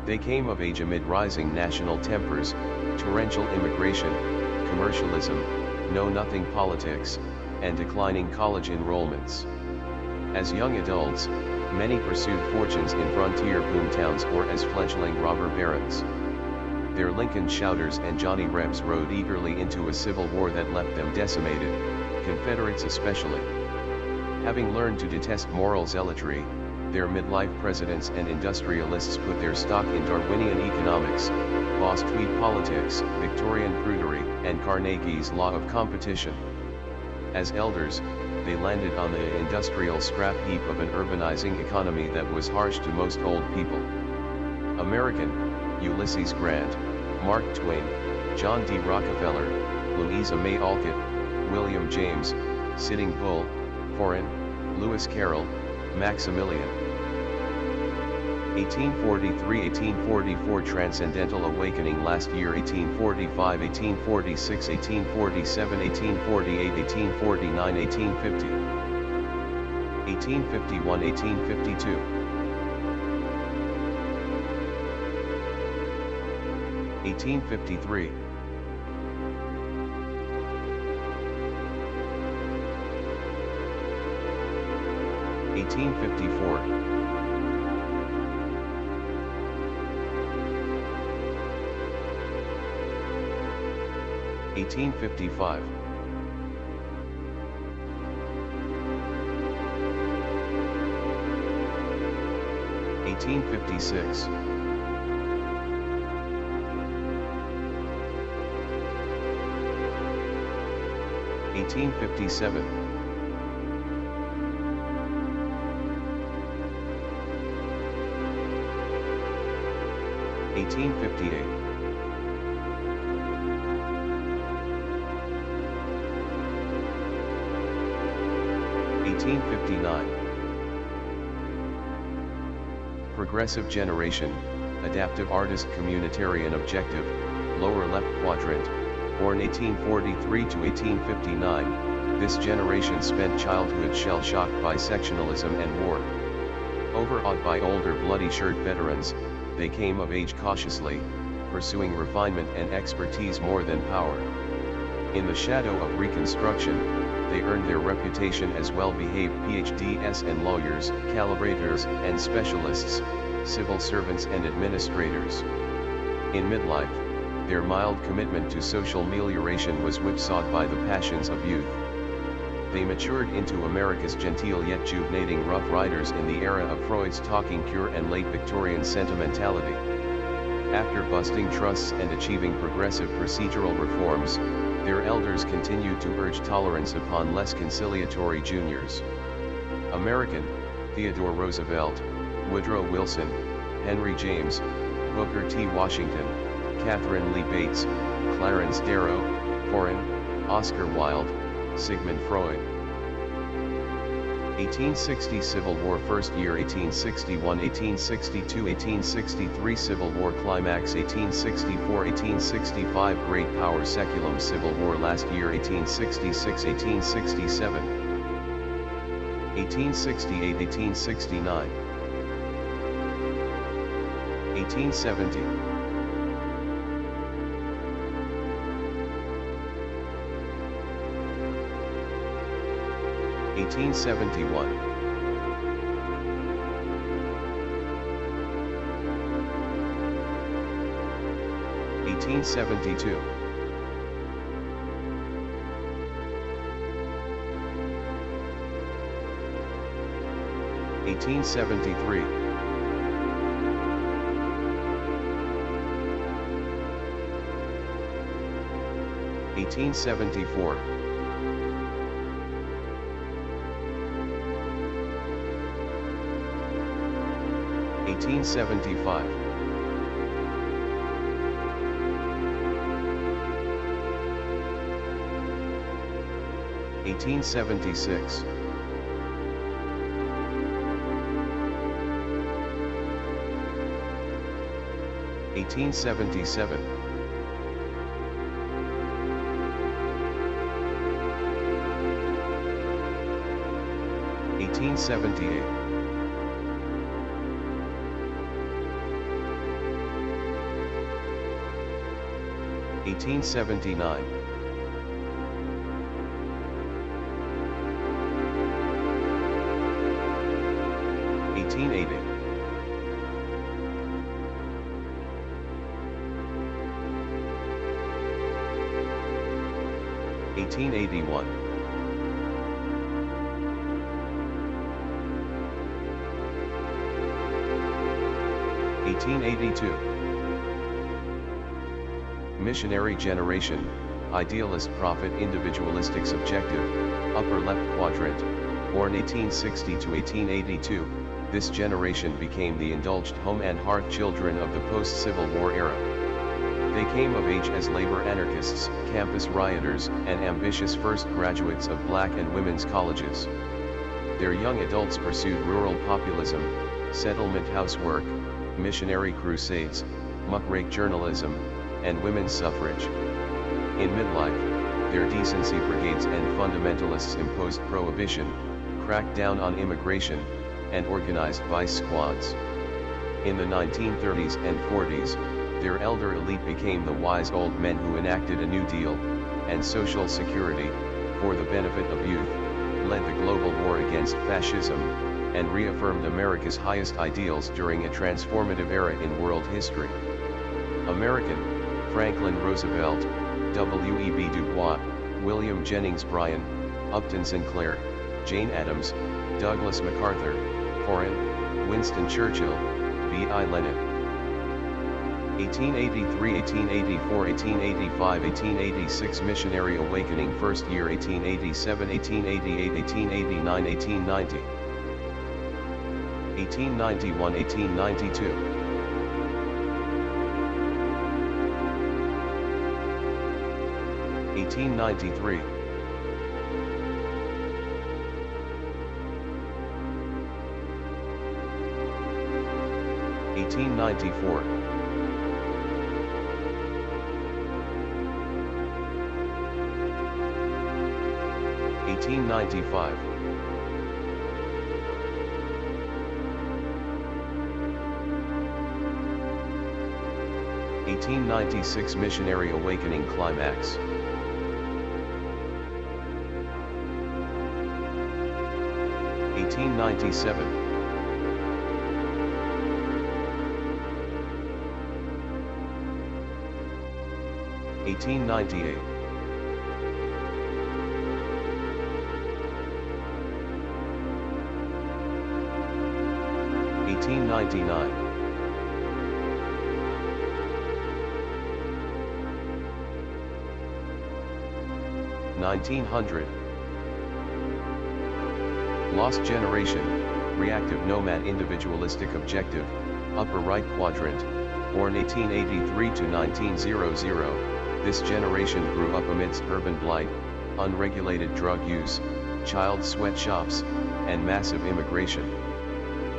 They came of age amid rising national tempers, torrential immigration, commercialism, know-nothing politics, and declining college enrollments. As young adults, many pursued fortunes in frontier boomtowns or as fledgling robber barons. Their Lincoln Shouters and Johnny Rebs rode eagerly into a civil war that left them decimated, Confederates especially. Having learned to detest moral zealotry, their midlife presidents and industrialists put their stock in Darwinian economics, Boss-Tweed politics, Victorian prudery, and Carnegie's law of competition. As elders, they landed on the industrial scrap heap of an urbanizing economy that was harsh to most old people. American, Ulysses Grant, Mark Twain, John D. Rockefeller, Louisa May Alcott, William James, Sitting Bull, foreign, Lewis Carroll, Maximilian. 1843-1844 Transcendental Awakening last year 1845 1846 1847 1848 1849 1850 1851 1852 1853 1854 1855 1856 1857 1858 1859 Progressive Generation, Adaptive Artist Communitarian Objective, Lower Left Quadrant, born 1843 to 1859, this generation spent childhood shell-shocked by sectionalism and war. Overawed by older bloody-shirt veterans, they came of age cautiously, pursuing refinement and expertise more than power. In the shadow of Reconstruction, they earned their reputation as well-behaved PhDs and lawyers, calibrators and specialists, civil servants and administrators. In midlife, their mild commitment to social melioration was whipsawed by the passions of youth. They matured into America's genteel yet juvenating Rough Riders in the era of Freud's talking cure and late Victorian sentimentality. After busting trusts and achieving progressive procedural reforms, their elders continued to urge tolerance upon less conciliatory juniors. American, Theodore Roosevelt, Woodrow Wilson, Henry James, Booker T. Washington, Catherine Lee Bates, Clarence Darrow, Foreign, Oscar Wilde, Sigmund Freud. 1860 Civil War First year 1861 1862 1863 Civil War Climax 1864 1865 Great Power Seculum Civil War Last year 1866 1867 1868 1869 1870 1871 1872 1873 1874 1875 1876 1877 1878 1879 1880 1881 1882 Missionary generation, idealist prophet individualistic subjective, upper left quadrant, born 1860 to 1882, this generation became the indulged home and hearth children of the post-Civil War era. They came of age as labor anarchists, campus rioters, and ambitious first graduates of black and women's colleges. Their young adults pursued rural populism, settlement housework, missionary crusades, muckrake journalism, and women's suffrage. In midlife, their decency brigades and fundamentalists imposed prohibition, cracked down on immigration, and organized vice squads. In the 1930s and 40s, their elder elite became the wise old men who enacted a New Deal, and social security, for the benefit of youth, led the global war against fascism, and reaffirmed America's highest ideals during a transformative era in world history. American, Franklin Roosevelt, W.E.B. Du Bois, William Jennings Bryan, Upton Sinclair, Jane Addams, Douglas MacArthur, Foreign, Winston Churchill, B.I. Lenin. 1883 1884 1885 1886 Missionary Awakening First year 1887 1888 1889 1890 1891 1892 1893 1894 1895 1896 Missionary Awakening Climax 1897 1898 1898. 1899. 1900. Lost generation, reactive nomad individualistic objective, upper right quadrant, born 1883 to 1900, this generation grew up amidst urban blight, unregulated drug use, child sweatshops, and massive immigration.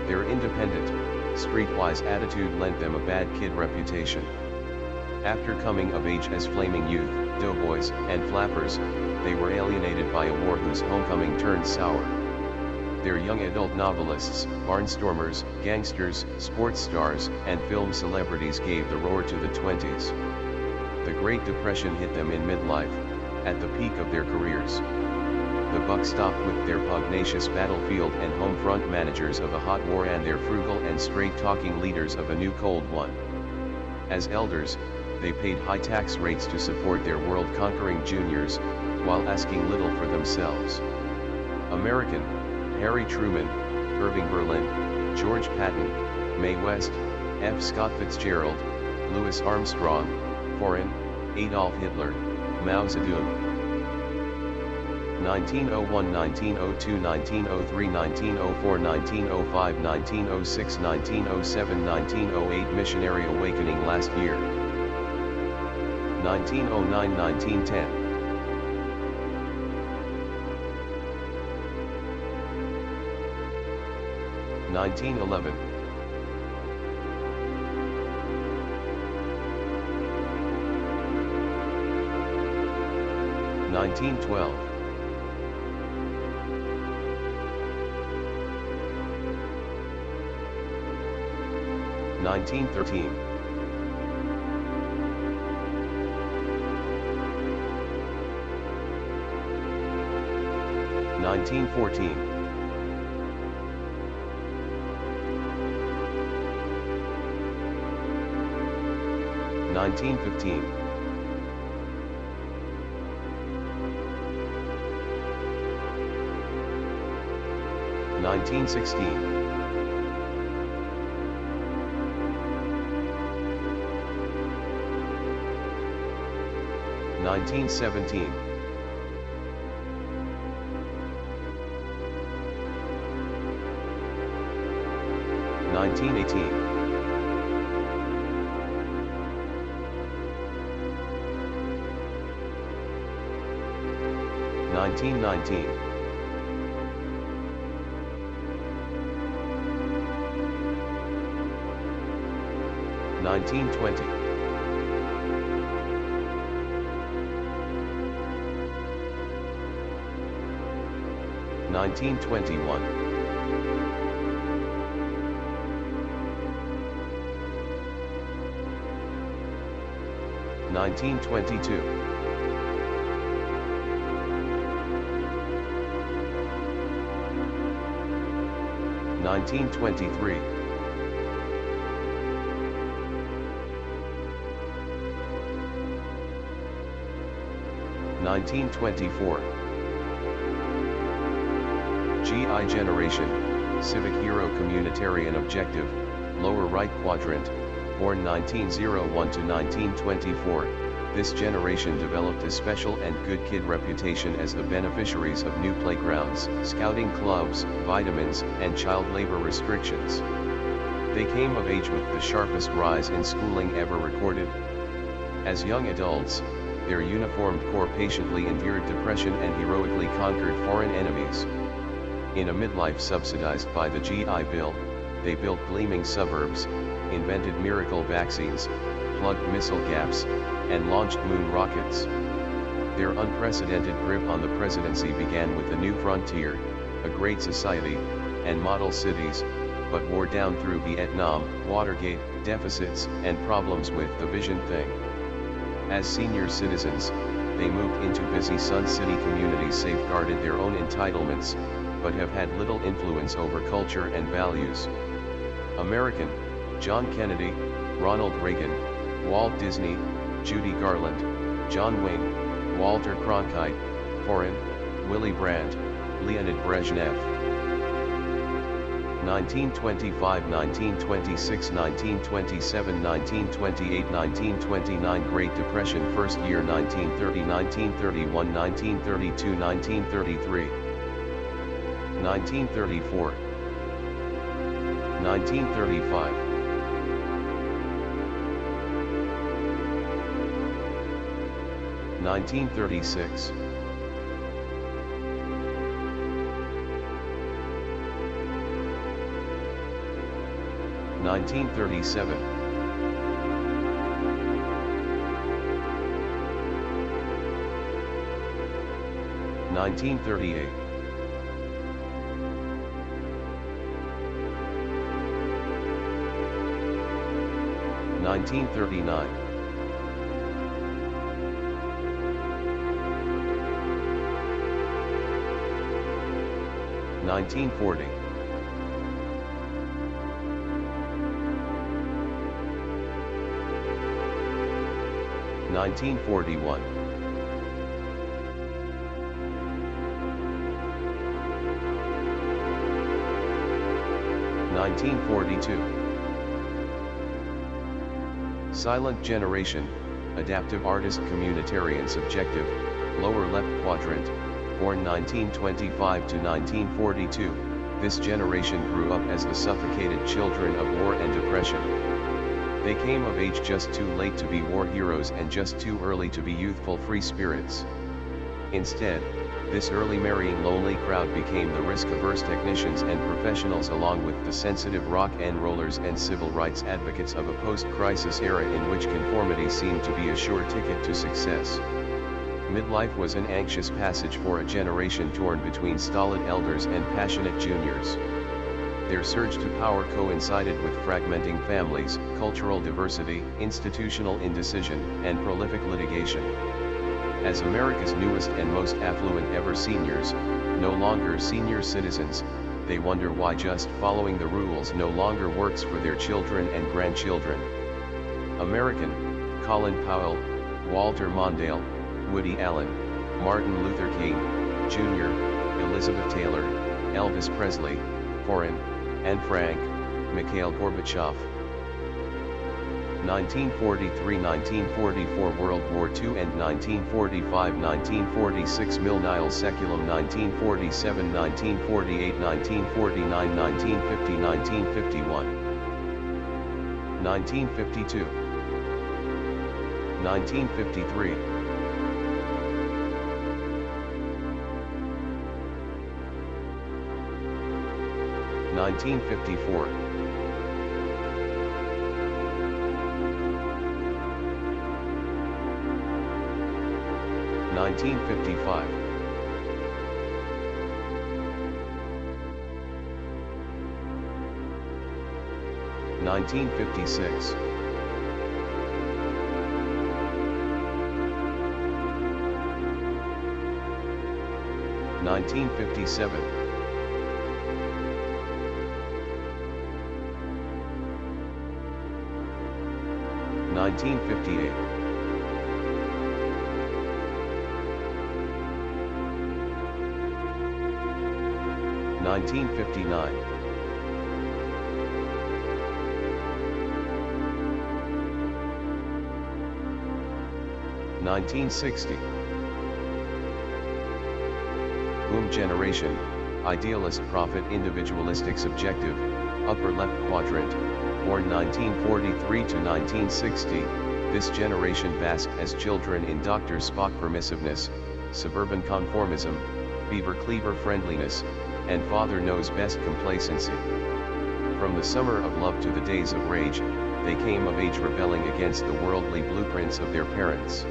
Their independent, streetwise attitude lent them a bad kid reputation. After coming of age as flaming youth, doughboys, and flappers, they were alienated by a war whose homecoming turned sour. Their young adult novelists, barnstormers, gangsters, sports stars, and film celebrities gave the roar to the 20s. The Great Depression hit them in midlife, at the peak of their careers. The buck stopped with their pugnacious battlefield and home front managers of a hot war and their frugal and straight-talking leaders of a new cold one. As elders, they paid high tax rates to support their world-conquering juniors, while asking little for themselves. American, Harry Truman, Irving Berlin, George Patton, Mae West, F. Scott Fitzgerald, Louis Armstrong. Foreign, Adolf Hitler, Mao Zedong. 1901, 1902, 1903, 1904, 1905, 1906, 1907, 1908 Missionary Awakening last year. 1909, 1910. 1911. 1912. 1913. 1914. 1915. 1916. 1917. 1918. 1919. 1920. 1921. 1922. 1923. 1924. GI generation, civic hero communitarian objective, lower right quadrant, born 1901 to 1924, this generation developed a special and good kid reputation as the beneficiaries of new playgrounds, scouting clubs, vitamins, and child labor restrictions. They came of age with the sharpest rise in schooling ever recorded. As young adults, their uniformed corps patiently endured depression and heroically conquered foreign enemies. In a midlife subsidized by the GI Bill, they built gleaming suburbs, invented miracle vaccines, plugged missile gaps, and launched moon rockets. Their unprecedented grip on the presidency began with the New Frontier, a great society, and model cities, but wore down through Vietnam, Watergate, deficits, and problems with the vision thing. As senior citizens, they moved into busy Sun City communities, safeguarded their own entitlements, but have had little influence over culture and values. American, John Kennedy, Ronald Reagan, Walt Disney, Judy Garland, John Wayne, Walter Cronkite, Foreign, Willy Brandt, Leonid Brezhnev. 1925, 1926, 1927, 1928, 1929 Great Depression First year 1930, 1931, 1932, 1933 1934 1935 1936 1937 1938 1939 1940 1941 1942 Silent Generation, Adaptive Artist Communitarian Subjective, Lower Left Quadrant, born 1925 to 1942, this generation grew up as the suffocated children of war and depression. They came of age just too late to be war heroes and just too early to be youthful free spirits. Instead, this early marrying lonely crowd became the risk-averse technicians and professionals along with the sensitive rock and rollers and civil rights advocates of a post-crisis era in which conformity seemed to be a sure ticket to success. Midlife was an anxious passage for a generation torn between stolid elders and passionate juniors. Their surge to power coincided with fragmenting families, cultural diversity, institutional indecision, and prolific litigation. As America's newest and most affluent ever seniors, no longer senior citizens, they wonder why just following the rules no longer works for their children and grandchildren. American, Colin Powell, Walter Mondale, Woody Allen, Martin Luther King, Jr., Elizabeth Taylor, Elvis Presley, Foreign, Anne Frank, Mikhail Gorbachev. 1943-1944 World War II and 1945-1946 Millennial Seculum 1947-1948 1949 1950 1951 1952 1953 1954 1955 1956 1957 1958 1959 1960 Boom Generation, Idealist Profit Individualistic Subjective, Upper Left Quadrant, born 1943 to 1960, this generation basked as children in Dr. Spock permissiveness, suburban conformism, beaver cleaver friendliness, and father knows best complacency. From the summer of love to the days of rage, they came of age rebelling against the worldly blueprints of their parents.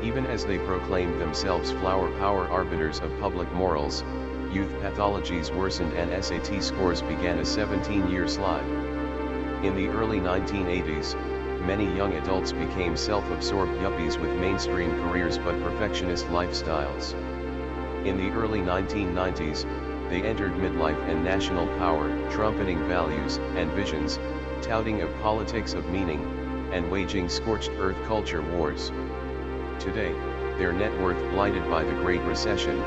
Even as they proclaimed themselves flower power arbiters of public morals, youth pathologies worsened and SAT scores began a 17-year slide. In the early 1980s, many young adults became self-absorbed yuppies with mainstream careers but perfectionist lifestyles. In the early 1990s, they entered midlife and national power, trumpeting values and visions, touting a politics of meaning, and waging scorched earth culture wars. Today, their net worth blighted by the Great Recession,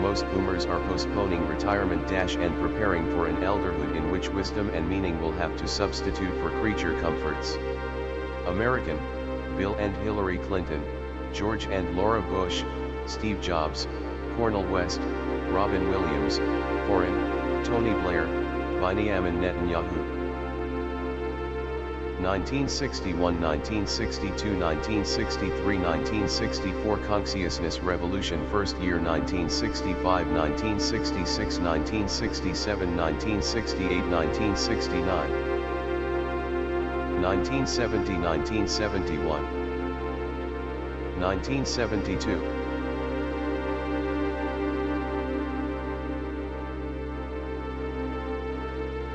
most boomers are postponing retirement and preparing for an elderhood in which wisdom and meaning will have to substitute for creature comforts. American, Bill and Hillary Clinton, George and Laura Bush, Steve Jobs, Cornel West, Robin Williams. Foreign, Tony Blair, Benjamin Netanyahu. 1961, 1962, 1963, 1964 Consciousness Revolution First Year 1965, 1966, 1967, 1968, 1969 1970, 1971 1972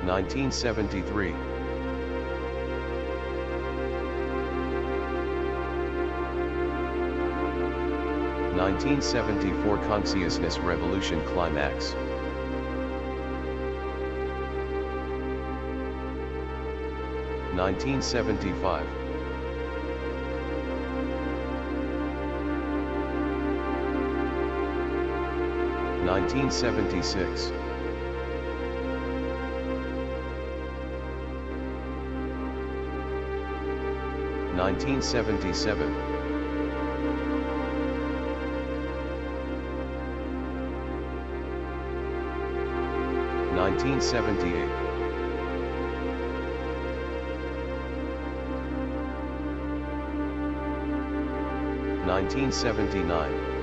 1973 1974 Consciousness Revolution Climax. 1975 1976 1977 1978 1979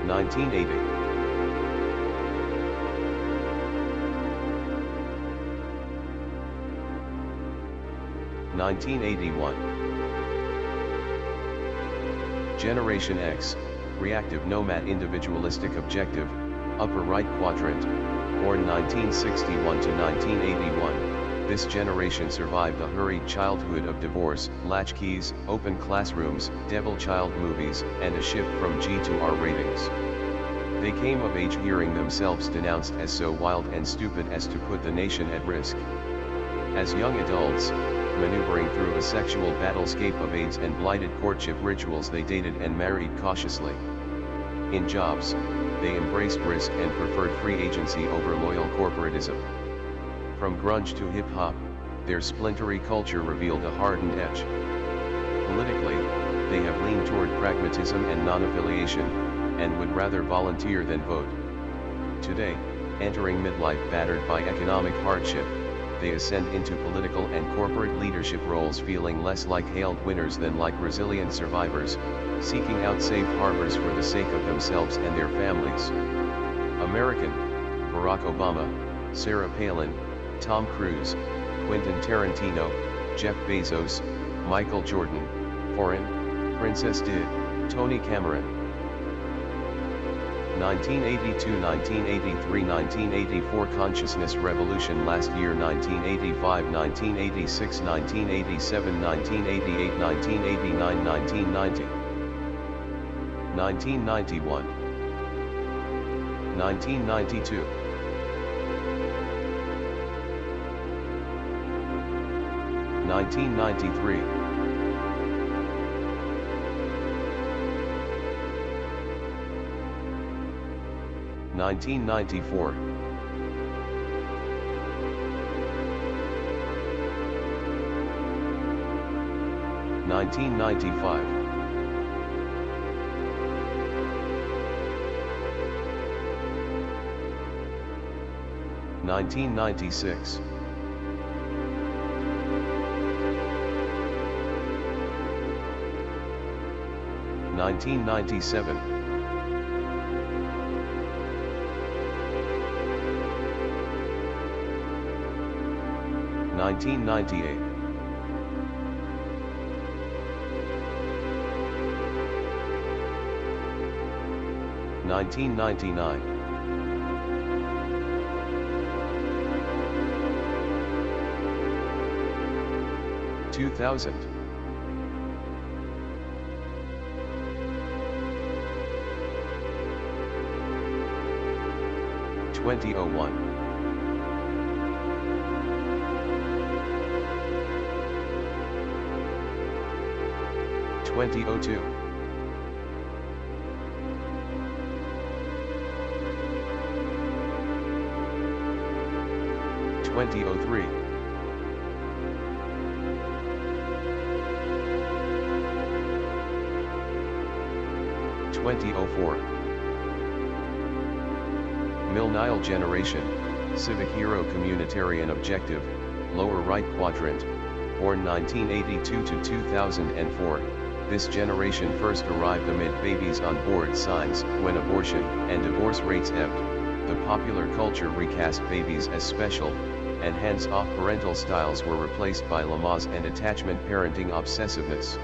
1980 1981 Generation X, reactive nomad individualistic objective, upper right quadrant, born 1961 to 1981, this generation survived the hurried childhood of divorce, latchkeys, open classrooms, devil child movies, and a shift from G to R ratings. They came of age hearing themselves denounced as so wild and stupid as to put the nation at risk. As young adults, maneuvering through a sexual battlescape of AIDS and blighted courtship rituals, they dated and married cautiously. In jobs, they embraced risk and preferred free agency over loyal corporatism. From grunge to hip-hop, their splintery culture revealed a hardened edge. Politically, they have leaned toward pragmatism and non-affiliation, and would rather volunteer than vote. Today, entering midlife battered by economic hardship, they ascend into political and corporate leadership roles feeling less like hailed winners than like resilient survivors, seeking out safe harbors for the sake of themselves and their families. American, Barack Obama, Sarah Palin, Tom Cruise, Quentin Tarantino, Jeff Bezos, Michael Jordan. Foreign, Princess Di, Tony Cameron. 1982, 1983, 1984 Consciousness Revolution last year, 1985, 1986, 1987, 1988, 1989, 1990 1991 1992 1993 1994 1995 1996 1997 1998 1999 2000 2001 2002. 2003. 2004. Millennial generation, civic hero communitarian objective, lower right quadrant, born 1982 to 2004. This generation first arrived amid babies on board signs when abortion and divorce rates ebbed. The popular culture recast babies as special, and hands-off parental styles were replaced by Lamaze and attachment parenting obsessiveness.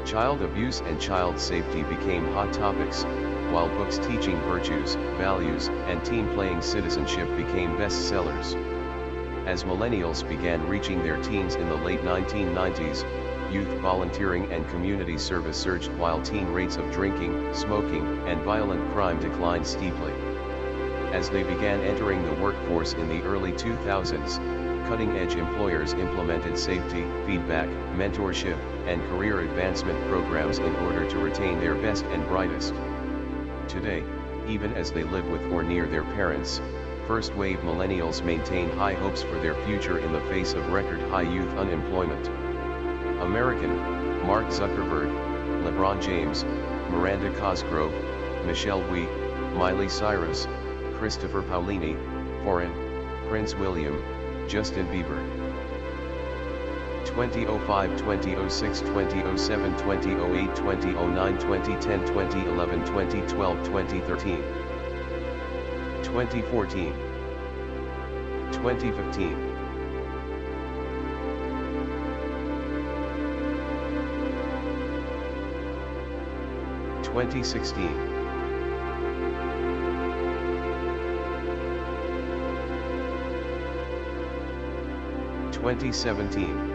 Child abuse and child safety became hot topics, while books teaching virtues, values, and team-playing citizenship became bestsellers. As millennials began reaching their teens in the late 1990s, youth volunteering and community service surged while teen rates of drinking, smoking, and violent crime declined steeply. As they began entering the workforce in the early 2000s, cutting-edge employers implemented safety, feedback, mentorship, and career advancement programs in order to retain their best and brightest. Today, even as they live with or near their parents, first-wave millennials maintain high hopes for their future in the face of record-high youth unemployment. American, Mark Zuckerberg, LeBron James, Miranda Cosgrove, Michelle Wie, Miley Cyrus, Christopher Paolini, Foreign, Prince William, Justin Bieber. 2005, 2006, 2007, 2008, 2009, 2010, 2011, 2012, 2013. 2014. 2015. 2016. 2017.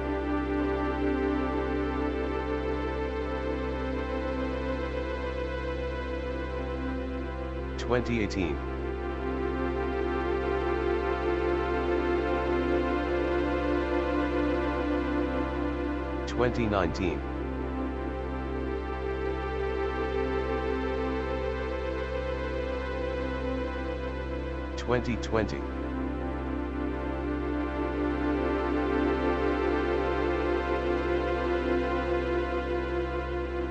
2018. 2019. 2020.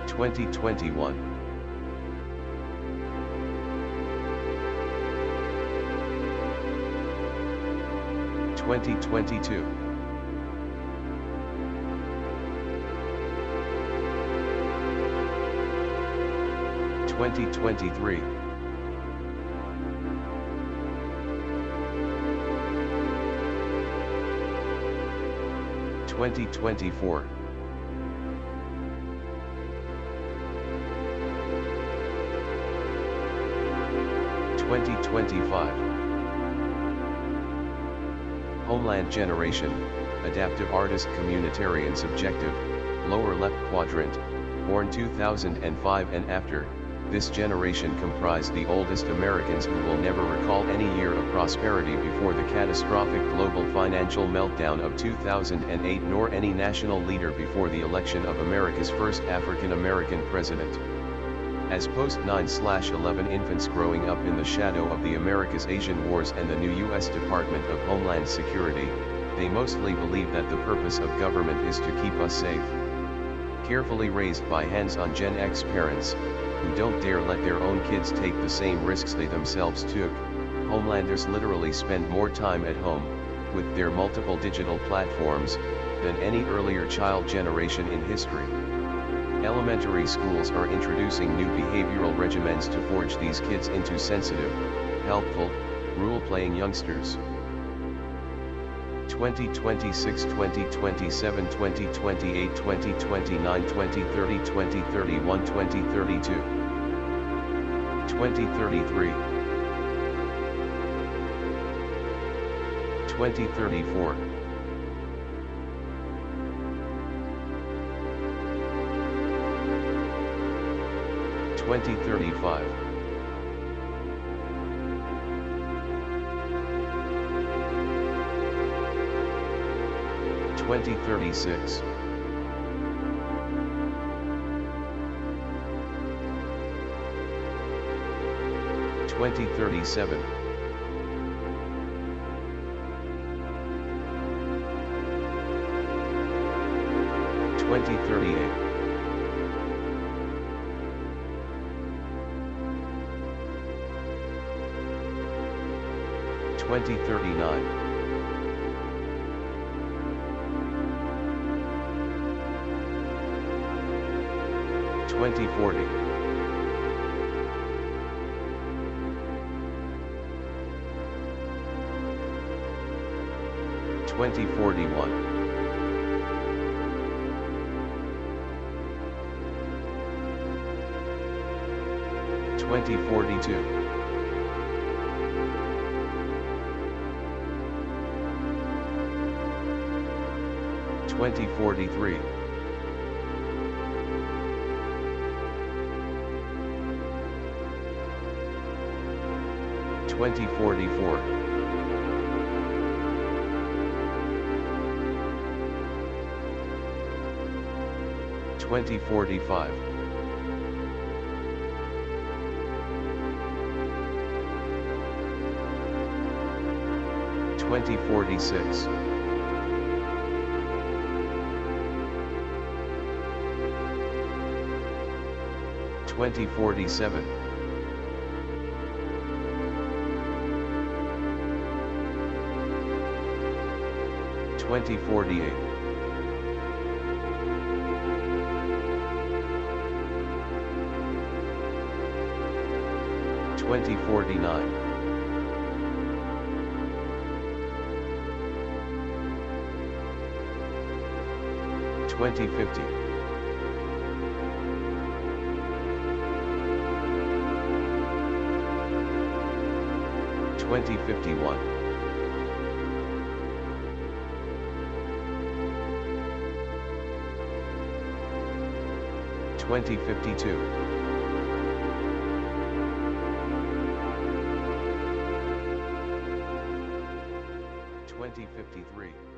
2021. 2022. 2023. 2024. 2025. Homeland generation, adaptive artist communitarian subjective, lower left quadrant, born 2005 and after. This generation comprised the oldest Americans who will never recall any year of prosperity before the catastrophic global financial meltdown of 2008, nor any national leader before the election of America's first African American president. As post-9/11 infants growing up in the shadow of the America's Asian Wars and the new U.S. Department of Homeland Security, they mostly believe that the purpose of government is to keep us safe. Carefully raised by hands-on Gen X parents, who don't dare let their own kids take the same risks they themselves took, Homelanders literally spend more time at home, with their multiple digital platforms, than any earlier child generation in history. Elementary schools are introducing new behavioral regimens to forge these kids into sensitive, helpful, role-playing youngsters. 2026, 2027, 2028, 2029, 2030, 2031, 2032, 2033, 2034. 2035. 2036. 2037, 2038, 2039, 2040, 2041, 2042, 2043, 2044, 2045, 2046, 2047, 2048, 2049, 2050, 2051, 2052, 2053.